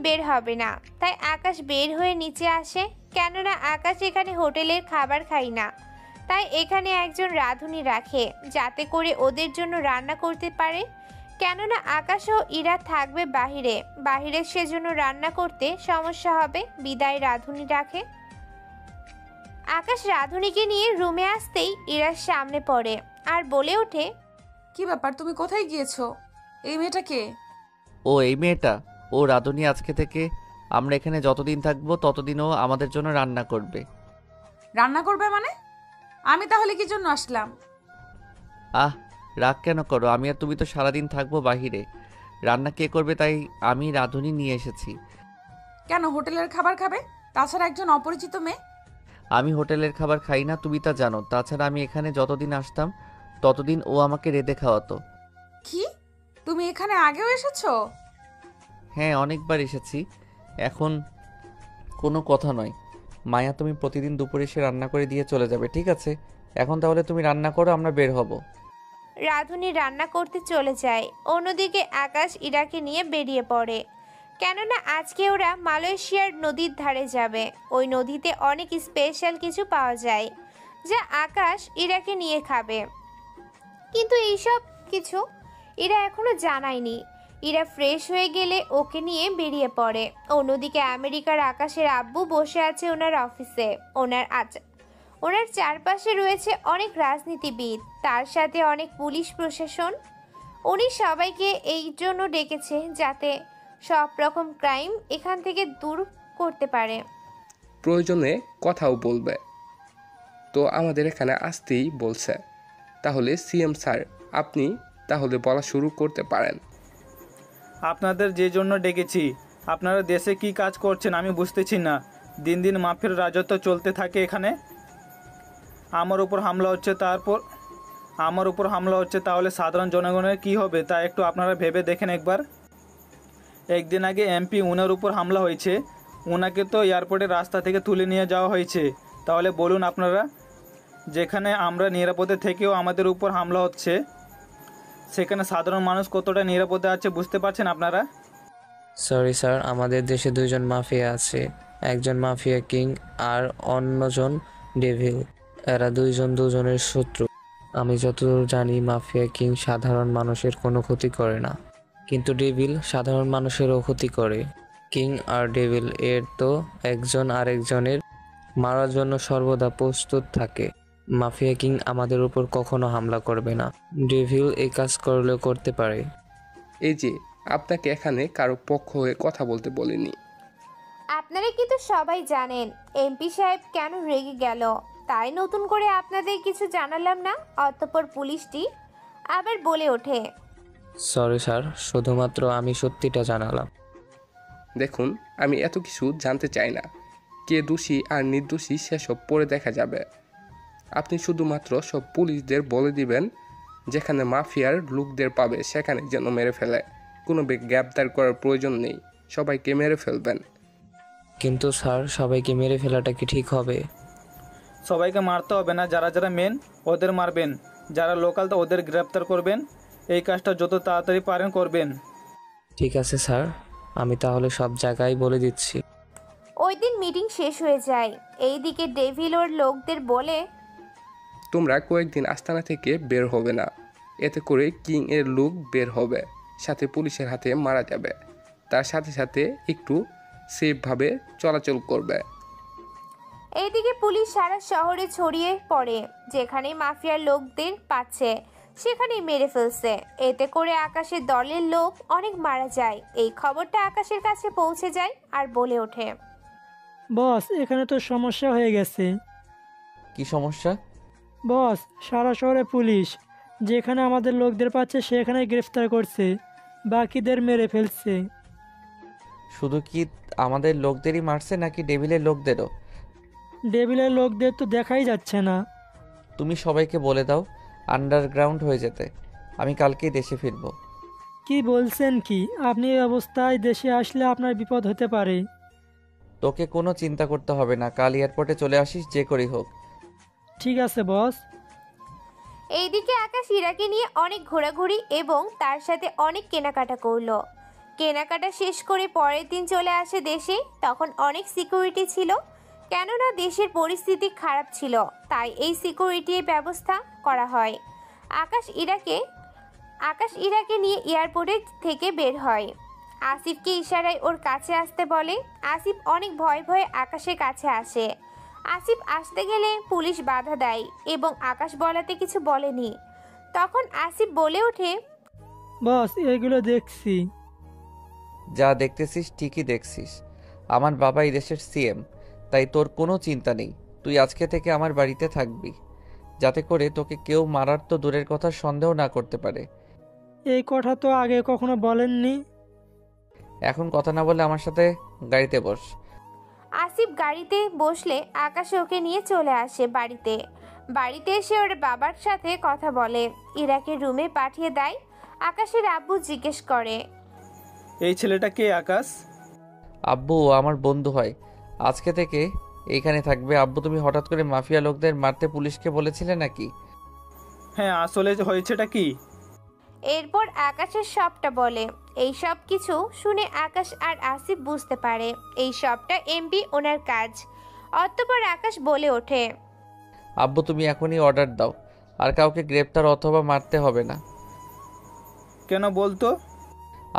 বের হবে না, তাই আকাশ বের হয়ে নিচে আসে। কেননা আকাশ এখানে হোটেলের খাবার খায় না, তাই এখানে একজন রাঁধুনি রাখে যাতে করে ওদের জন্য রান্না করতে পারে। কেননা আকাশ ও ইরা থাকবে বাহিরে সেজন্য রান্না করতে সমস্যা হবে, বিদায় রাঁধুনি রাখে। আকাশ রাঁধুনিকে নিয়ে রুমে আসতেই ইরার সামনে পড়ে আর বলে ওঠে, কি ব্যাপার, তুমি কোথায় গিয়েছো? এই মেয়েটা কে? ও এই মেয়েটা, ও রাধুনি। আজকে থেকে আমরা এখানে যতদিন থাকবো ততদিনও আমাদের জন্য রান্না করবে। রান্না করবে মানে? আমি তাহলে কি জন্য আসলাম? আহ, রাগ কেন করো? আমি আর তুমি তো সারাদিন থাকবো বাহিরে, রান্না কে করবে? তাই আমি রাঁধুনি নিয়ে এসেছি। কেন হোটেলের খাবার খাবে? তাছাড়া একজন অপরিচিত মেয়ে। আমি হোটেলের খাবার খাই না, তুমি তা জানো। তাছাড়া আমি এখানে যতদিন আসতাম ততদিন ও আমাকে রেঁধে খাওয়াতো। কি, তুমি এখানে আগেও এসেছো? হ্যাঁ, অনেকবার এসেছি, এখন কোনো কথা নয়। মায়া, তুমি প্রতিদিন দুপুরে এসে রান্না করে দিয়ে চলে যাবে, ঠিক আছে? এখন তাহলে তুমি রান্না করো, আমরা বের হব। রাঁধুনি রান্না করতে চলে যায়। অন্যদিকে আকাশ ইরাকে নিয়ে বেরিয়ে পড়ে। কেননা আজকে ওরা মালয়েশিয়ার নদীর ধারে যাবে। ওই নদীতে অনেক স্পেশাল কিছু পাওয়া যায় যা আকাশ ইরাকে নিয়ে খাবে, কিন্তু এইসব কিছু ইরা এখনো জানায়নি। ইরা ফ্রেশ হয়ে গেলে ওকে নিয়ে বেরিয়ে পড়ে। অন্যদিকে আমেরিকার আকাশের আব্বু বসে আছে ওনার অফিসে। ওনার চারপাশে রয়েছে অনেক রাজনীতিবিদ, তার সাথে অনেক পুলিশ প্রশাসন। উনি সবাইকে এই জন্য ডেকেছে যাতে সব রকম ক্রাইম এখান থেকে দূর করতে পারে। প্রয়োজনে কথাও বলবে। তো আমাদের এখানে আসতেই বলছে। তাহলে সিএম স্যার, আপনি তাহলে বলা শুরু করতে পারেন। আপনাদের যে জন্য ডেকেছি, আপনারা দেশে কি কাজ করছেন আমি বুঝতেছি না। দিন দিন মাফিয়ার রাজত্ব চলতে থাকে এখানে। আমার উপর হামলা হচ্ছে, তাহলে সাধারণ জনগণের কি হবে তা একটু আপনারা ভেবে দেখেন একবার। একদিন আগে এমপি উনার উপর হামলা হয়েছে, ওনাকে তো এয়ারপোর্টের রাস্তা থেকে তুলে নিয়ে যাওয়া হয়েছে। তাহলে বলুন আপনারা, যেখানে আমরা নিরাপদে থেকেও আমাদের উপর হামলা হচ্ছে, সেখানে সাধারণ মানুষ কতটা নিরাপদে আছে বুঝতে পারছেন আপনারা? সরি স্যার, আমাদের দেশে দুইজন মাফিয়া আছে, একজন মাফিয়া কিং আর অন্যজন ডেভিল। এরা দুজনের শত্রু। আমি যতদূর জানি মাফিয়া কিং সাধারণ মানুষের কোনো ক্ষতি করে না, কিন্তু ডেভিল সাধারণ মানুষেরও ক্ষতি করে। কিং আর ডেভিল এর তো একজন আরেকজনের মারার জন্য সর্বদা প্রস্তুত থাকে। মাফিয়া কিং আমাদের উপর কখনো হামলা করবে না, ডেভিল এই কাজ করলেও করতে পারে। এই যে আপনাকে এখানে কারো পক্ষ হয়ে কথা বলতে বলিনি। আপনারা কিন্তু সবাই জানেন এমপি সাহেব কেন রেগে গেল, তাই নতুন করে আপনাদের কিছু জানালাম না। অতঃপর পুলিশটি আবার বলে ওঠে, সরি স্যার, শুধুমাত্র আমি সত্যিটা জানালাম। দেখুন, আমি এত কিছু জানতে চাই না। কে দোষী আর নির্দোষী সেসব পরে দেখা যাবে। আপনি শুধুমাত্র সব পুলিশদের বলে দিবেন, যেখানে মাফিয়ার লোকদের পাবে সেখানে যেন মেরে ফেলে। কোনো গ্রেপ্তার করার প্রয়োজন নেই, সবাইকে মেরে ফেলবেন। কিন্তু স্যার, সবাইকে মেরে ফেলাটা কি ঠিক হবে? সবাইকে মারতে হবে না, যারা যারা মেন ওদের মারবেন, যারা লোকাল তো ওদের গ্রেপ্তার করবেন। এই কাজটা যত তাড়াতাড়ি পারেন করবেন। ঠিক আছে স্যার, আমি তাহলে সব জায়গায় বলে দিচ্ছি। ওই দিন মিটিং শেষ হয়ে যায়। এইদিকে ডেভিল ওর লোকদের বলে, তোমরা কয়েকদিন আস্তানা থেকে বের হবে না, এতে করে কিং এর লোক বের হবে, সাথে পুলিশের হাতে মারা যাবে। তার সাথে সাথে একটু সেফভাবে চলাচল করবে। এইদিকে পুলিশ সারা শহরে ছড়িয়ে পড়ে, যেখানে মাফিয়ার লোকদের পাচ্ছে সেখানেই মেরে ফেলছে। এতে করে আকাশের দলের লোক অনেক মারা যায়। এই খবরটা আকাশের কাছে পৌঁছে যায় আর বলে ওঠে, বস, এখানে তো সমস্যা হয়ে গেছে। কি সমস্যা? বস, সারা শহরে পুলিশ যেখানে আমাদের লোকদের পাচ্ছে সেখানে গ্রেফতার করছে, বাকিদের মেরে ফেলছে। শুধু কি আমাদের লোকদেরই মারছে নাকি ডেভিলের লোকদেরও? ডেভিলের লোকদের তো দেখাই যাচ্ছে না। তুমি সবাইকে বলে দাও আন্ডারগ্রাউন্ড হয়ে যেতে। আমি কালকেই দেশে ফিরব। কি বলছেন কি? আপনি এই অবস্থায় দেশে আসলে আপনার বিপদ হতে পারে। তোকে কোনো চিন্তা করতে হবে না, কাল এয়ারপোর্টে চলে আসিস যে করেই হোক। ঠিক আছে বস। এইদিকে আকাশ ইরাকে নিয়ে অনেক ঘোরাঘুরি এবং তার সাথে অনেক কেনাকাটা করলো। কেনাকাটা শেষ করে পরের দিন চলে আসে দেশে। তখন অনেক সিকিউরিটি ছিল, কেননা দেশের পরিস্থিতি খারাপ ছিল, তাই এই সিকিউরিটির ব্যবস্থা করা হয়। আকাশ ইরাকে নিয়ে এয়ারপোর্টে থেকে বের হয়। আসিফকে ইশারায় ওর কাছে আসতে বলে। আসিফ অনেক ভয়ে ভয়ে আকাশের কাছে আসে। আসিফ আসতে গেলে পুলিশ বাধা দেয় এবং আকাশ বলাতে কিছু বলেনি। তখন আসিফ বলে ওঠে, বস, এগুলো দেখছি। যা দেখতেছিস ঠিকই দেখছিস। আমার বাবা এই দেশের সিএম, তাই তোর কোনো চিন্তা নেই। তুই আজকে থেকে আমার বাড়িতে থাকবি, যাতে করে তোকে কেউ মারার তো দূরের কথা সন্দেহ না করতে পারে। এই কথা তো আগে কখনো বলেননি। এখন কথা না বলে আমার সাথে গাড়িতে বস। আসিফ গাড়িতে বসলে আকাশ ওকে নিয়ে চলে আসে বাড়িতে এসে ওর বাবার সাথে কথা বলে। ইরাকের রুমে পাঠিয়ে দেয়। আকাশের আব্বু জিজ্ঞেস করে, এই ছেলেটা কে আকাশ? আব্বু ও আমার বন্ধু হয়, আজকে থেকে এইখানে থাকবে। আব্বু, তুমি হঠাৎ করে মাফিয়া লোকদের মারতে পুলিশকে বলেছিলে নাকি? হ্যাঁ, আসলে হয়েছেটা কি? এরপর আকাশের সবটা বলে। এই সব কিছু শুনে আকাশ আর আসিফ বুঝতে পারে এই সবটা এমপি ওনার কাজ। অতঃপর আকাশ বলে ওঠে, আব্বু, তুমি এখনই অর্ডার দাও, আর কাউকে গ্রেপ্তার অথবা মারতে হবে না। কেন বলতো?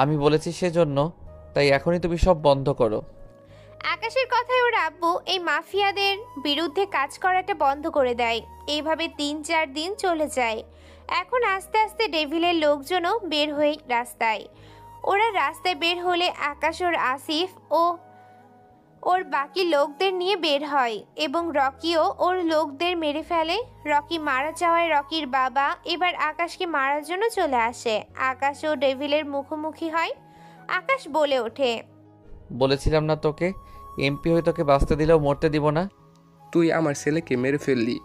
আমি বলেছি সেজন্য, তাই এখনই তুমি সব বন্ধ করো। আকাশের কথায় ওর আব্বু এই মাফিয়াদের বিরুদ্ধে কাজ করাটা বন্ধ করে দেয়। এইভাবে 3-4 দিন চলে যায়। এখন আস্তে আস্তে ডেভিলের লোকজনও বের হয়ে রাস্তায়। ওরা রাস্তায় বের হলে আকাশ ওর আসিফ ও ওর বাকি লোকদের নিয়ে বের হয় এবং রকিও ওর লোকদের মেরে ফেলে। রকি মারা যাওয়ায় রকির বাবা এবার আকাশকে মারার জন্য চলে আসে। আকাশ ও ডেভিলের মুখোমুখি হয়। আকাশ বলে ওঠে, বলেছিলাম না তোকে, এমপি হয়ে তোকে বাঁচতে দিলেও মরতে দিব না। তুই আমার ছেলেকে মেরে ফেললি,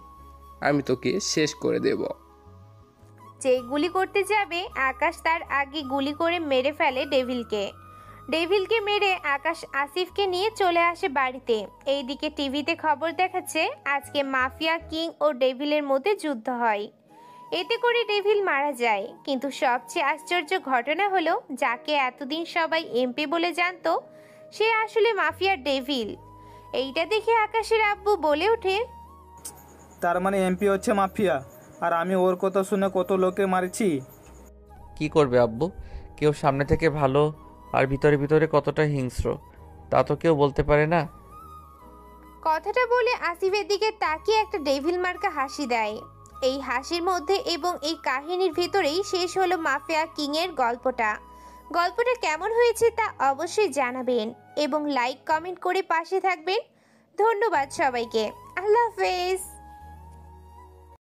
আমি তোকে শেষ করে দেব। যে গুলি করতে যাবে আকাশ তার আগে গুলি করে মেরে ফেলে ডেভিলকে মেরে আকাশ আসিফকে নিয়ে চলে আসে বাড়িতে। এইদিকে টিভিতে খবর দেখাচ্ছে আজকে মাফিয়া কিং ও ডেভিলের মধ্যে যুদ্ধ হয়। এতে করে ডেভিল মারা যায়। কিন্তু সবচেয়ে আশ্চর্য ঘটনা হলো যাকে এতদিন সবাই এমপি বলে জানতো সে আসলে মাফিয়া ডেভিল। এইটা দেখে আকাশের আব্বু বলে ওঠে, তার মানে এমপি হচ্ছে মাফিয়া, আর আমি ওর কথা শুনে কত লোকে মারছি। কি করবে আব্বু, কেউ সামনে থেকে ভালো আর ভিতরে ভিতরে কতটা হিংস্র তা তো কেউ বলতে পারে না। কথাটা বলে আসিফের দিকে তাকিয়ে একটা ডেভিল মার্কা হাসি দেয়। এই হাসির মধ্যে এবং এই কাহিনীর ভিতরেই শেষ হলো মাফিয়া কিং এর গল্পটা কেমন হয়েছে তা অবশ্যই জানাবেন এবং লাইক কমেন্ট করে পাশে থাকবেন। ধন্যবাদ সবাইকে। আল্লাহ হাফেজ।